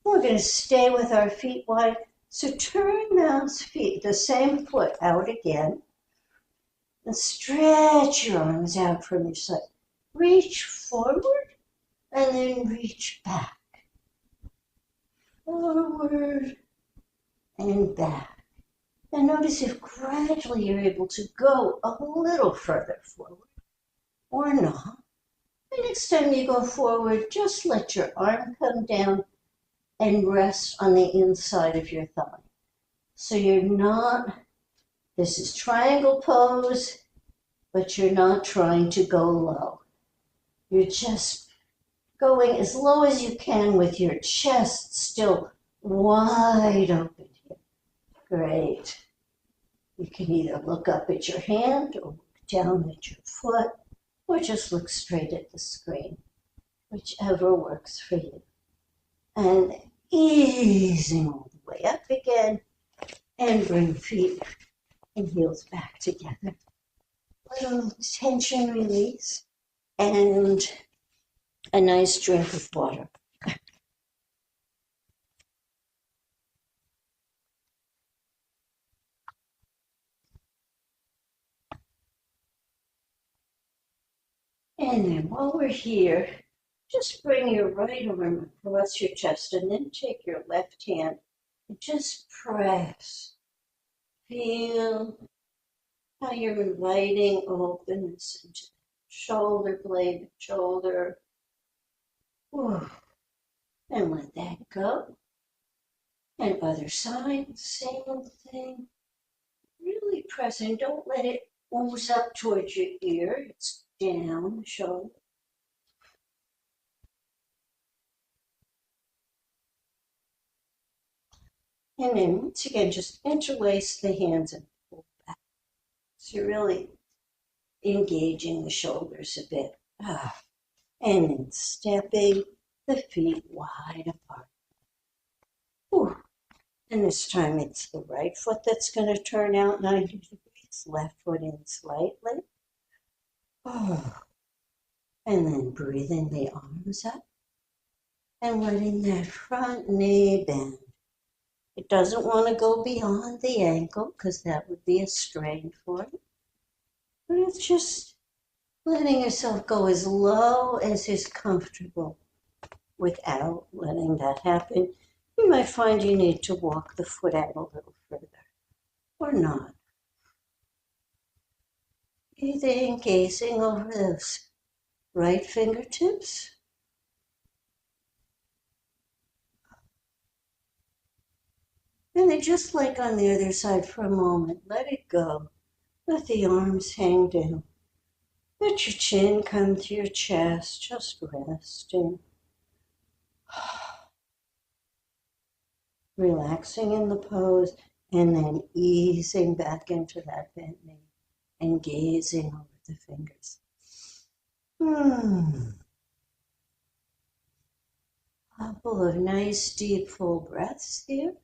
We're going to stay with our feet wide. So turn those feet, the same foot out again, and stretch your arms out from your side. Reach forward and then reach back. Forward and back. And notice if gradually you're able to go a little further forward or not. The next time you go forward, just let your arm come down and rest on the inside of your thigh. So you're not, this is triangle pose, but you're not trying to go low. You're just going as low as you can with your chest still wide open here. Great. You can either look up at your hand or look down at your foot or just look straight at the screen, whichever works for you. And easing all the way up again and bring feet and heels back together. Little tension release and a nice drink of water. And then while we're here, just bring your right arm across your chest and then take your left hand and just press. Feel how you're inviting openness into the shoulder blade, shoulder. Whew. And let that go. And other side, same thing. Really pressing. Don't let it ooze up towards your ear. It's down the shoulder. And then once again, just interlace the hands and pull back. So you're really engaging the shoulders a bit. And then stepping the feet wide apart. Whew. And this time it's the right foot that's going to turn out 90 degrees, left foot in slightly. And then breathing the arms up and letting that front knee bend. It doesn't want to go beyond the ankle because that would be a strain for it. But it's just letting yourself go as low as is comfortable without letting that happen. You might find you need to walk the foot out a little further or not. Breathing, gazing over those right fingertips. And then just like on the other side for a moment, let it go. Let the arms hang down. Let your chin come to your chest, just resting. Relaxing in the pose and then easing back into that bent knee and gazing over the fingers. Couple of nice deep full breaths here.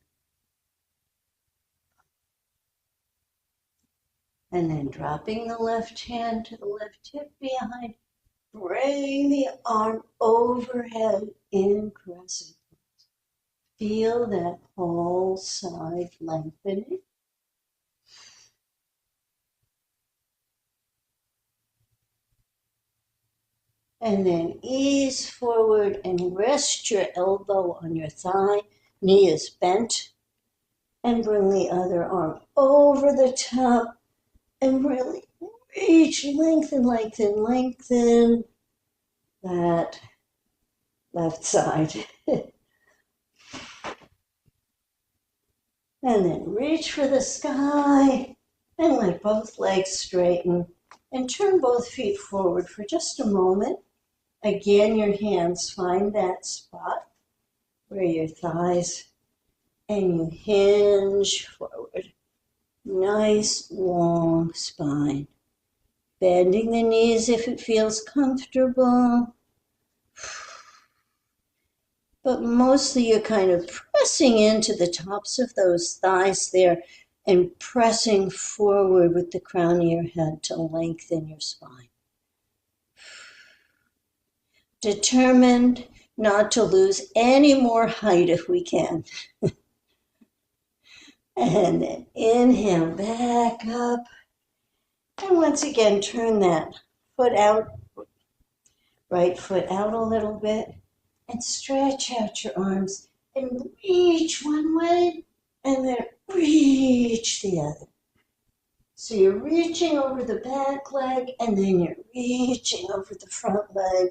And then dropping the left hand to the left hip behind, bring the arm overhead in crescent. Feel that whole side lengthening. And then ease forward and rest your elbow on your thigh. Knee is bent. And bring the other arm over the top and really reach, lengthen, lengthen, lengthen that left side. And then reach for the sky and let both legs straighten and turn both feet forward for just a moment. Again, your hands find that spot where your thighs and you hinge forward. Nice long spine. Bending the knees if it feels comfortable. But mostly you're kind of pressing into the tops of those thighs there and pressing forward with the crown of your head to lengthen your spine. Determined not to lose any more height if we can. And then inhale back up. And once again, turn that foot out, right foot out a little bit, and stretch out your arms and reach one way and then reach the other. So you're reaching over the back leg and then you're reaching over the front leg.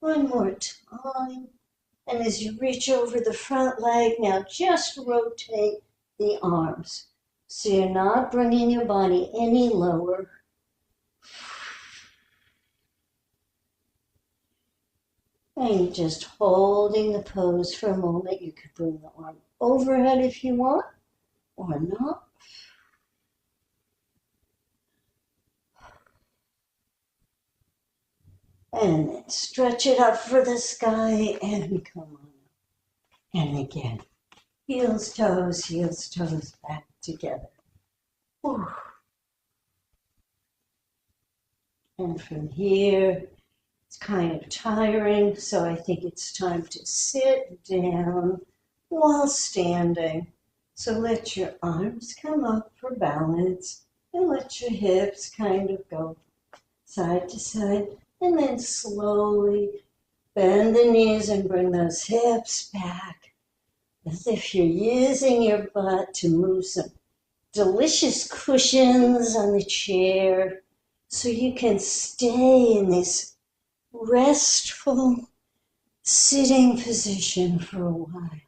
One more time. And as you reach over the front leg, now just rotate the arms. So you're not bringing your body any lower. And you're just holding the pose for a moment. You could bring the arm overhead if you want, or not. And then stretch it up for the sky and come on up. And again, heels, toes, back together. Whew. And from here, it's kind of tiring, so I think it's time to sit down while standing. So let your arms come up for balance and let your hips kind of go side to side. And then slowly bend the knees and bring those hips back as if you're using your butt to move some delicious cushions on the chair so you can stay in this restful sitting position for a while.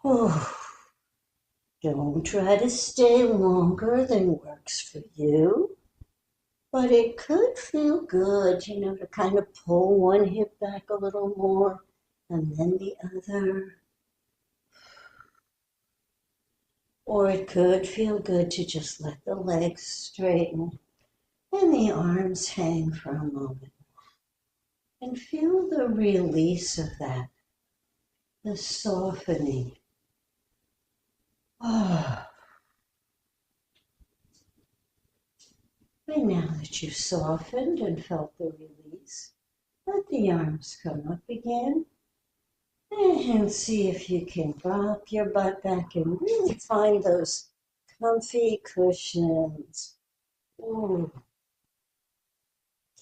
Oh, don't try to stay longer than works for you. But it could feel good, to kind of pull one hip back a little more and then the other. Or it could feel good to just let the legs straighten and the arms hang for a moment. And feel the release of that, the softening. Oh. And now that you've softened and felt the release, let the arms come up again. And see if you can rock your butt back and really find those comfy cushions. Ooh.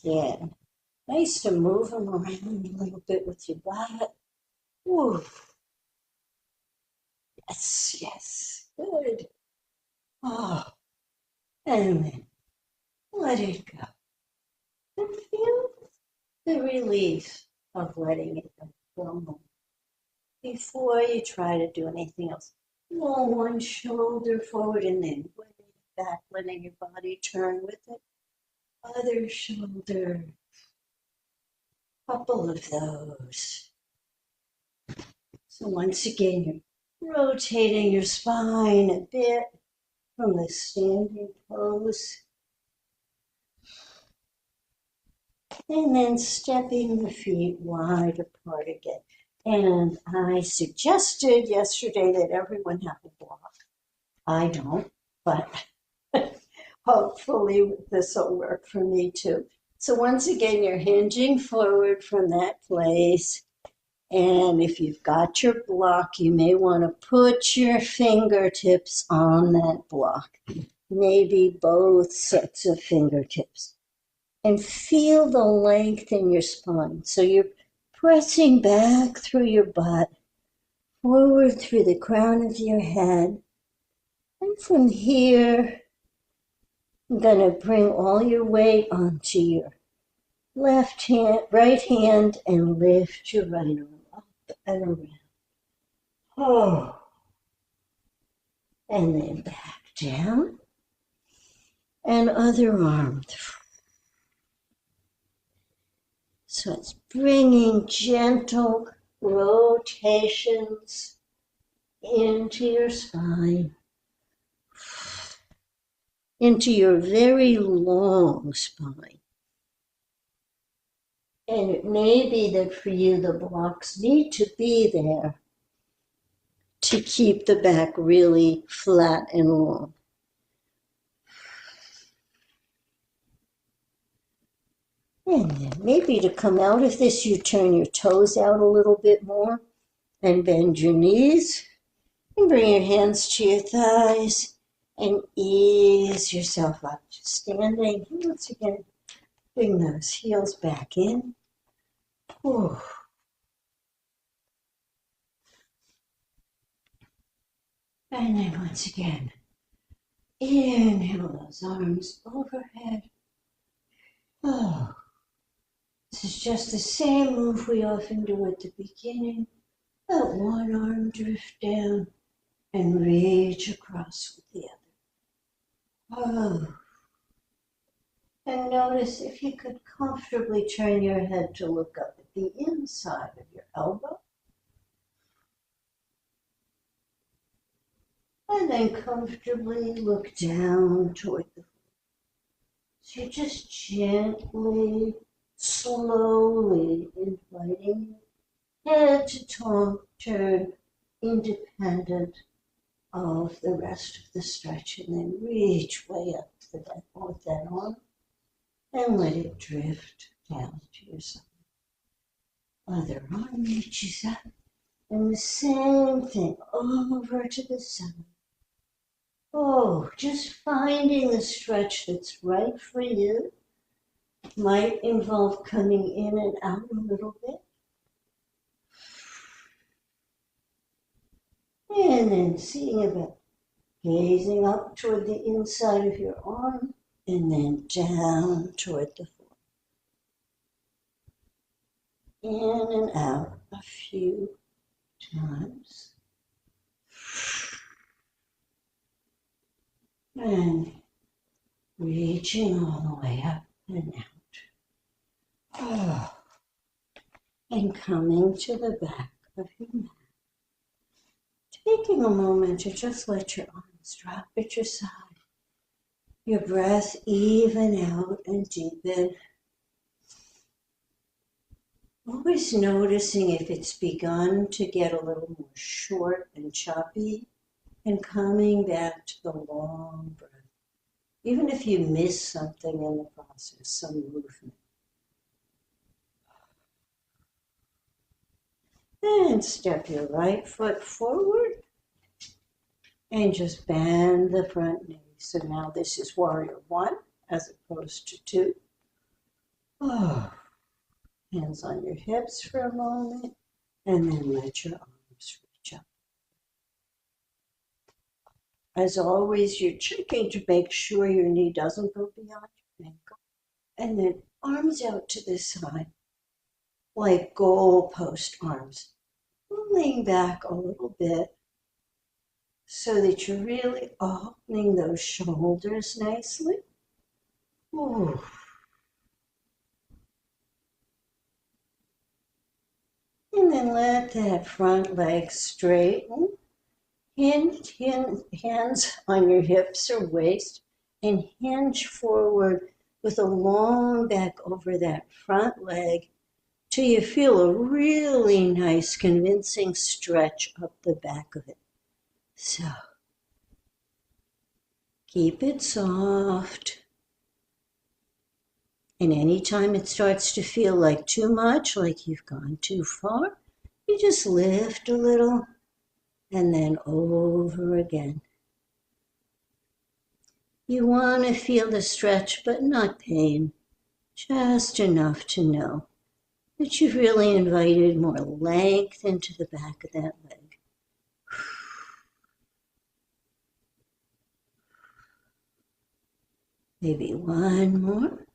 Yeah. Nice to move them around a little bit with your butt. Ooh. Yes. Good. Oh. And then let it go. And feel the relief of letting it go for a moment. Before you try to do anything else, roll one shoulder forward and then way back, letting your body turn with it. Other shoulder, couple of those. So once again, you're rotating your spine a bit from the standing pose. And then stepping the feet wide apart again. And I suggested yesterday that everyone have a block. I don't, but hopefully this will work for me too. So once again, you're hinging forward from that place. And if you've got your block, you may want to put your fingertips on that block. Maybe both sets of fingertips. And feel the length in your spine. So you're pressing back through your butt, forward through the crown of your head. And from here, I'm going to bring all your weight onto your left hand, right hand, and lift your right arm up and around. Oh. And then back down. And other arm. So it's bringing gentle rotations into your spine, into your very long spine. And it may be that for you the blocks need to be there to keep the back really flat and long. And then maybe to come out of this, you turn your toes out a little bit more and bend your knees. And bring your hands to your thighs and ease yourself up. Just standing. Once again, bring those heels back in. Whew. And then once again, inhale those arms overhead. Oh, this is just the same move we often do at the beginning. Let one arm drift down and reach across with the other. Oh. And notice if you could comfortably turn your head to look up at the inside of your elbow. And then comfortably look down toward the floor. So you're just gently, slowly inviting your head to turn independent of the rest of the stretch, and then reach way up to that with that arm and let it drift down to your side. Other arm reaches up, and the same thing over to the side. Oh, just finding the stretch that's right for you. Might involve coming in and out a little bit. And then seeing about gazing up toward the inside of your arm and then down toward the floor. In and out a few times. And reaching all the way up and out. Oh. And coming to the back of your mat. Taking a moment to just let your arms drop at your side. Your breath even out and deepen. Always noticing if it's begun to get a little more short and choppy, and coming back to the long breath. Even if you miss something in the process, some movement. And step your right foot forward and just bend the front knee. So now this is warrior one as opposed to two. Oh. Hands on your hips for a moment and then let your arms reach up. As always, you're checking to make sure your knee doesn't go beyond your ankle. And then arms out to the side like goalpost arms. Pulling back a little bit so that you're really opening those shoulders nicely. Ooh. And then let that front leg straighten. Hands on your hips or waist and hinge forward with a long back over that front leg till you feel a really nice, convincing stretch up the back of it. So, keep it soft. And anytime it starts to feel like too much, like you've gone too far, you just lift a little and then over again. You want to feel the stretch, but not pain, just enough to know that you've really invited more length into the back of that leg. Maybe one more.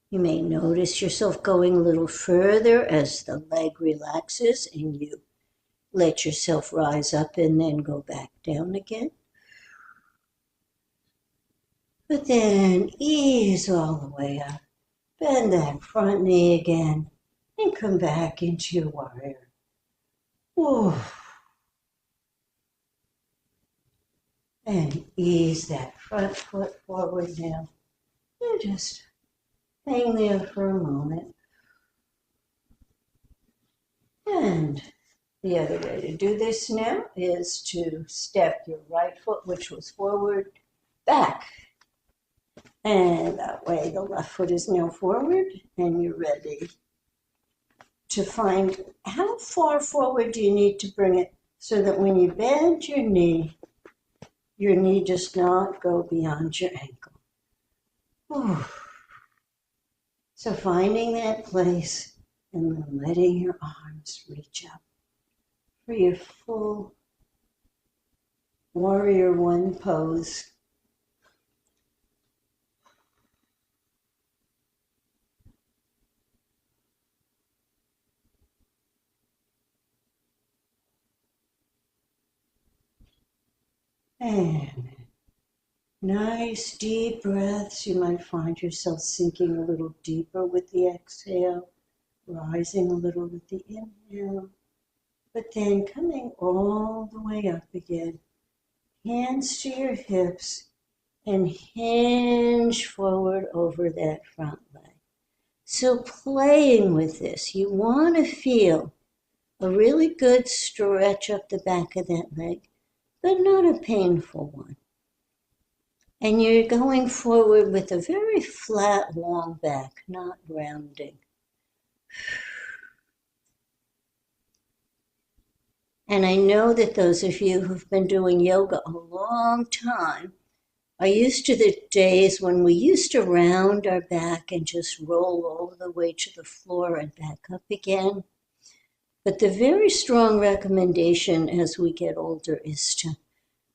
You may notice yourself going a little further as the leg relaxes and you let yourself rise up and then go back down again. But then ease all the way up. Bend that front knee again and come back into your warrior. Whoa. And ease that front foot forward now. And just hang there for a moment. And the other way to do this now is to step your right foot, which was forward, back. And that way the left foot is now forward and you're ready to find how far forward do you need to bring it so that when you bend your knee does not go beyond your ankle. Whew. So finding that place and then letting your arms reach up for your full warrior one pose. And nice deep breaths. You might find yourself sinking a little deeper with the exhale, rising a little with the inhale, but then coming all the way up again. Hands to your hips and hinge forward over that front leg. So playing with this, you want to feel a really good stretch up the back of that leg, but not a painful one. And you're going forward with a very flat, long back, not rounding. And I know that those of you who've been doing yoga a long time are used to the days when we used to round our back and just roll all the way to the floor and back up again. But the very strong recommendation as we get older is to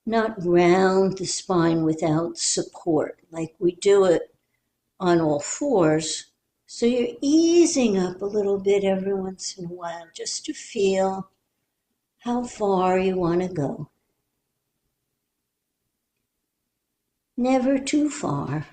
not round the spine without support, like we do it on all fours. So you're easing up a little bit every once in a while just to feel how far you want to go. Never too far.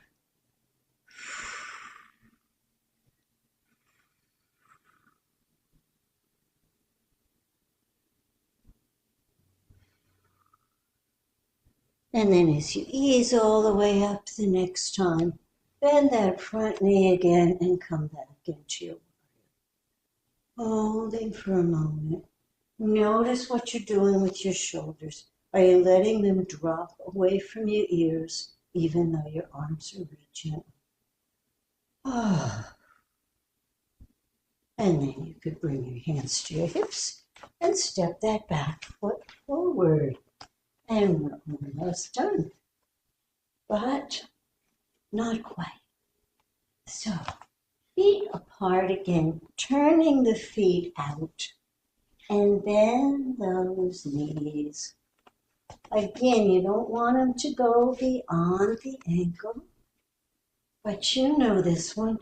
And then as you ease all the way up the next time, bend that front knee again and come back into your warrior. Holding for a moment. Notice what you're doing with your shoulders. Are you letting them drop away from your ears, even though your arms are reaching? Ah. And then you could bring your hands to your hips and step that back foot forward. And we're almost done, but not quite. So, feet apart again, turning the feet out, and bend those knees. Again, you don't want them to go beyond the ankle, but you know this one.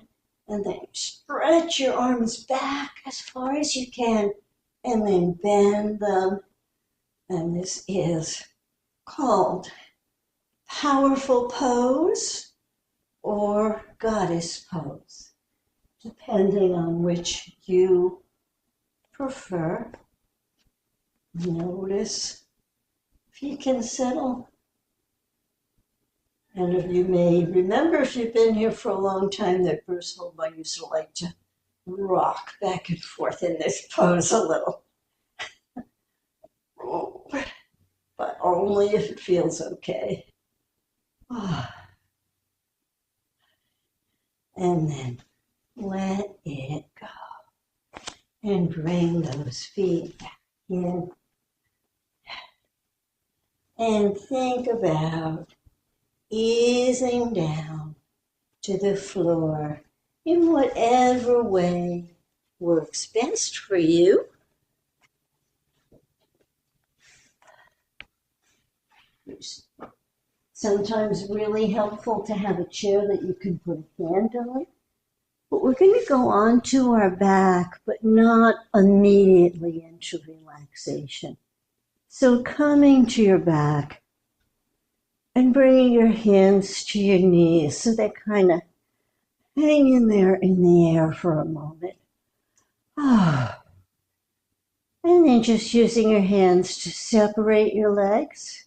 And then stretch your arms back as far as you can, and then bend them. And this is called powerful pose or goddess pose, depending on which you prefer. Notice if you can settle. And if you may remember, if you've been here for a long time, that Bruce Holbein used to like to rock back and forth in this pose a little. But only if it feels okay. And then let it go. And bring those feet back in. And think about easing down to the floor in whatever way works best for you. It's sometimes really helpful to have a chair that you can put a hand on. But we're going to go onto our back, but not immediately into relaxation. So coming to your back and bringing your hands to your knees so they kind of hang in there in the air for a moment. And then just using your hands to separate your legs.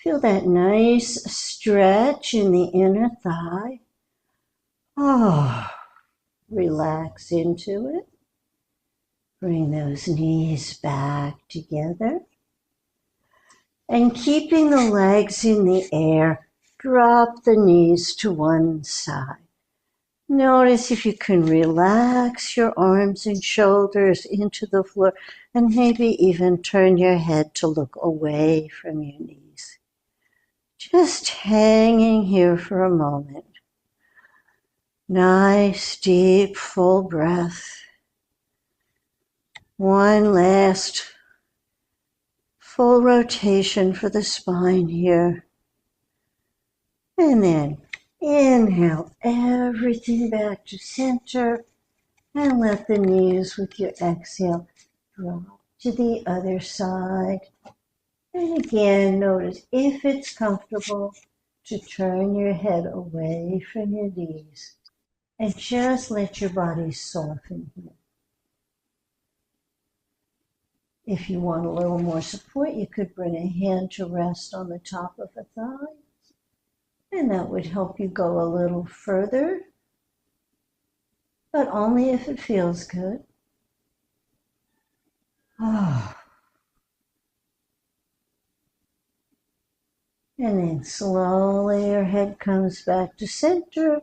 Feel that nice stretch in the inner thigh. Relax into it. Bring those knees back together. And keeping the legs in the air, drop the knees to one side. Notice if you can relax your arms and shoulders into the floor and maybe even turn your head to look away from your knees. Just hanging here for a moment. Nice, deep, full breath. One last full rotation for the spine here. And then inhale everything back to center and let the knees with your exhale drop to the other side. And again, notice if it's comfortable to turn your head away from your knees and just let your body soften here. If you want a little more support, you could bring a hand to rest on the top of a thigh, and that would help you go a little further, but only if it feels good. And then slowly your head comes back to center,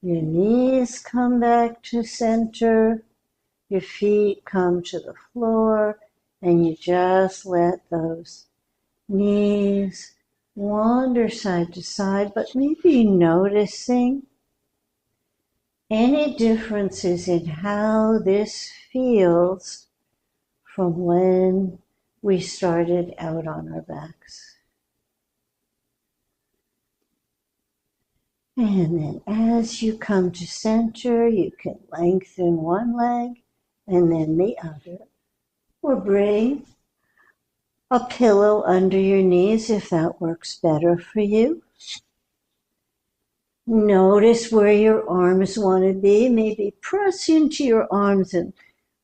your knees come back to center, your feet come to the floor, and you just let those knees wander side to side, but maybe noticing any differences in how this feels from when we started out on our backs. And then as you come to center, you can lengthen one leg and then the other, or bring a pillow under your knees if that works better for you. Notice where your arms want to be. Maybe press into your arms and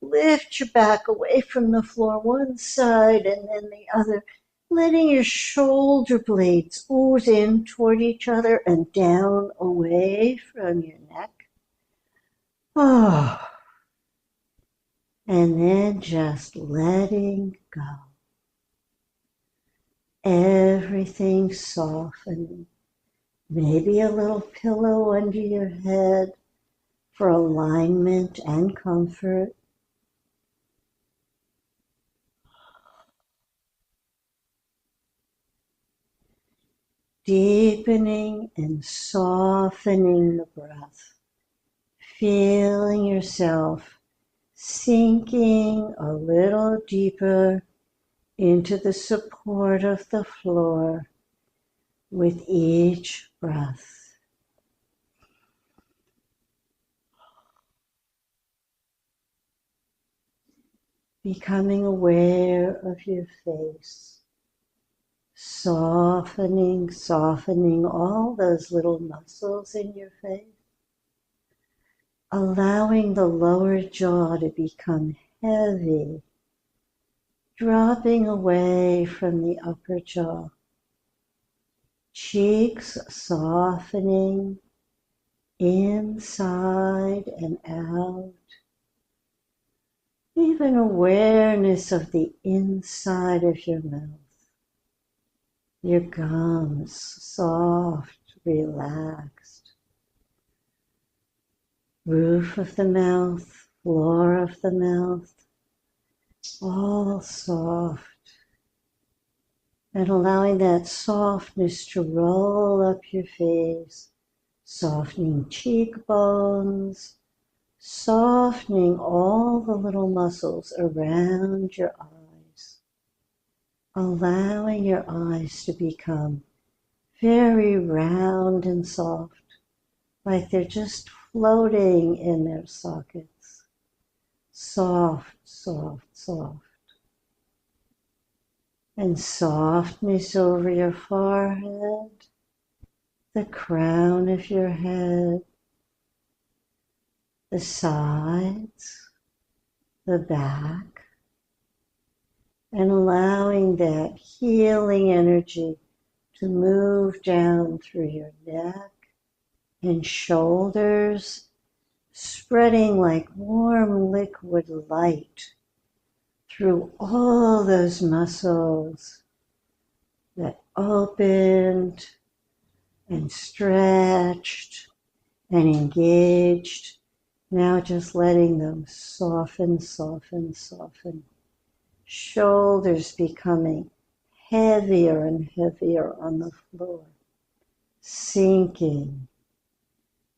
lift your back away from the floor, one side and then the other, letting your shoulder blades ooze in toward each other and down away from your neck. And then just letting go. Everything softening. Maybe a little pillow under your head for alignment and comfort. Deepening and softening the breath. Feeling yourself sinking a little deeper into the support of the floor with each breath. Becoming aware of your face, softening all those little muscles in your face, allowing the lower jaw to become heavy, dropping away from the upper jaw, cheeks softening inside and out. Even awareness of the inside of your mouth, your gums soft, relaxed, roof of the mouth, floor of the mouth, all soft, and allowing that softness to roll up your face, softening cheekbones, softening all the little muscles around your eyes, allowing your eyes to become very round and soft, like they're just floating in their sockets. Soft, soft, soft. And softness over your forehead, the crown of your head, the sides, the back, and allowing that healing energy to move down through your neck and shoulders, spreading like warm liquid light through all those muscles that opened and stretched and engaged. Now just letting them soften, soften, soften. Shoulders becoming heavier and heavier on the floor. Sinking.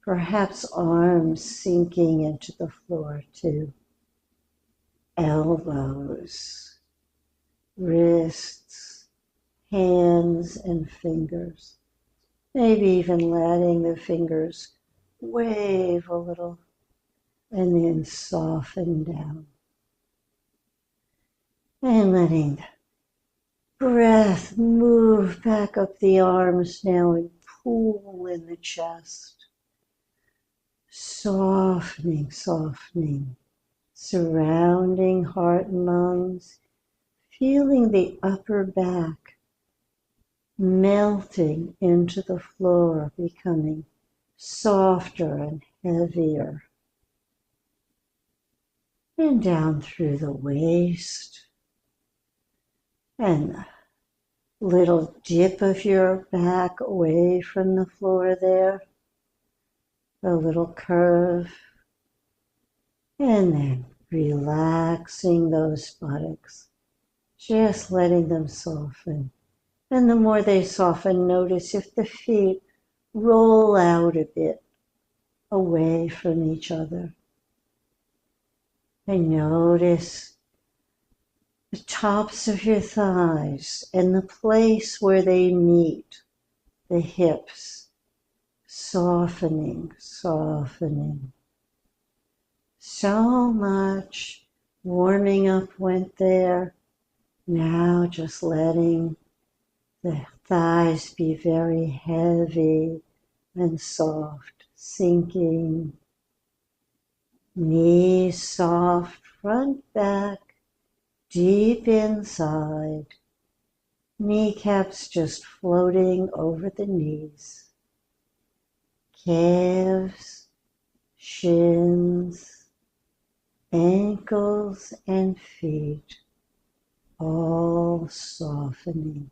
Perhaps arms sinking into the floor too. Elbows, wrists, hands and fingers. Maybe even letting the fingers wave a little and then soften down. And letting the breath move back up the arms now and pool in the chest. Softening, softening, surrounding heart and lungs, feeling the upper back melting into the floor, becoming softer and heavier. And down through the waist, and the little dip of your back away from the floor there, a little curve, and then relaxing those buttocks, just letting them soften. And the more they soften, notice if the feet roll out a bit away from each other. And notice the tops of your thighs and the place where they meet, the hips, softening, softening. So much warming up went there. Now just letting the thighs be very heavy and soft, sinking. Knees soft, front, back, deep inside. Kneecaps just floating over the knees. Calves, shins, ankles and feet, all softening.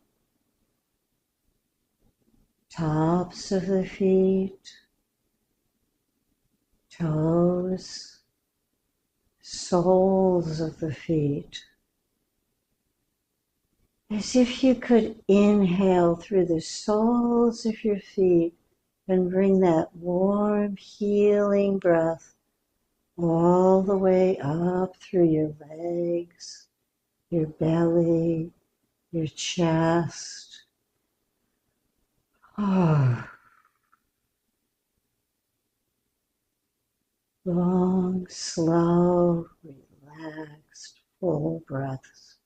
Tops of the feet, toes, soles of the feet. As if you could inhale through the soles of your feet and bring that warm, healing breath all the way up through your legs, your belly, your chest. Oh, long, slow, relaxed, full breaths.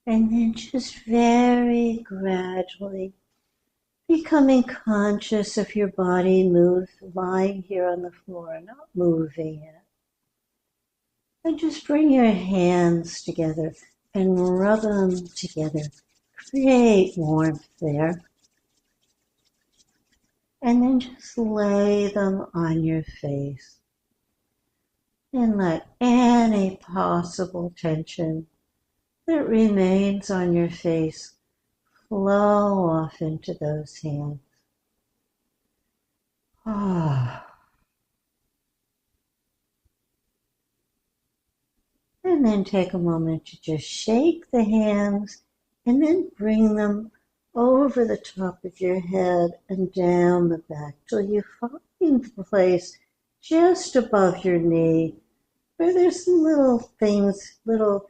And then just very gradually becoming conscious of your body lying here on the floor, not moving it. And just bring your hands together and rub them together. Create warmth there. And then just lay them on your face. And let any possible tension that remains on your face flow off into those hands. Ah. And then take a moment to just shake the hands and then bring them over the top of your head and down the back till you find the place just above your knee where there's little things, little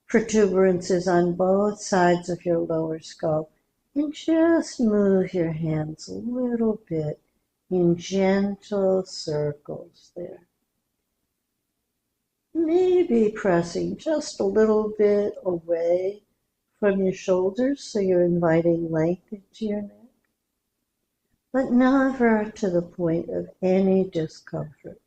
protuberances on both sides of your lower skull. And just move your hands a little bit in gentle circles there. Maybe pressing just a little bit away from your shoulders so you're inviting length into your neck, but never to the point of any discomfort.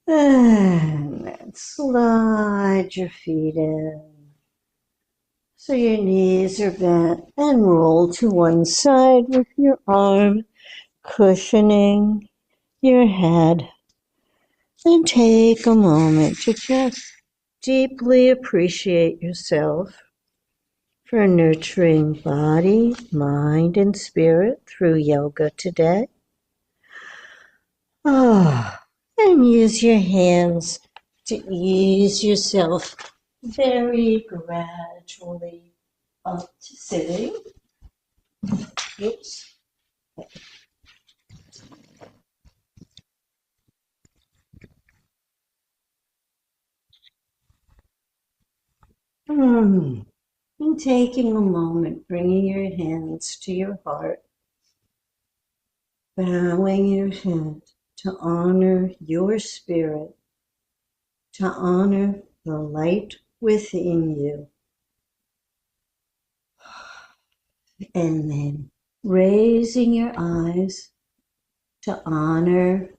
And then slide your feet in so your knees are bent and roll to one side with your arm cushioning your head. And take a moment to just deeply appreciate yourself for nurturing body, mind, and spirit through yoga today. And use your hands to ease yourself very gradually up to sitting. Oops. And taking a moment, bringing your hands to your heart, bowing your head to honor your spirit, to honor the light within you. And then raising your eyes to honor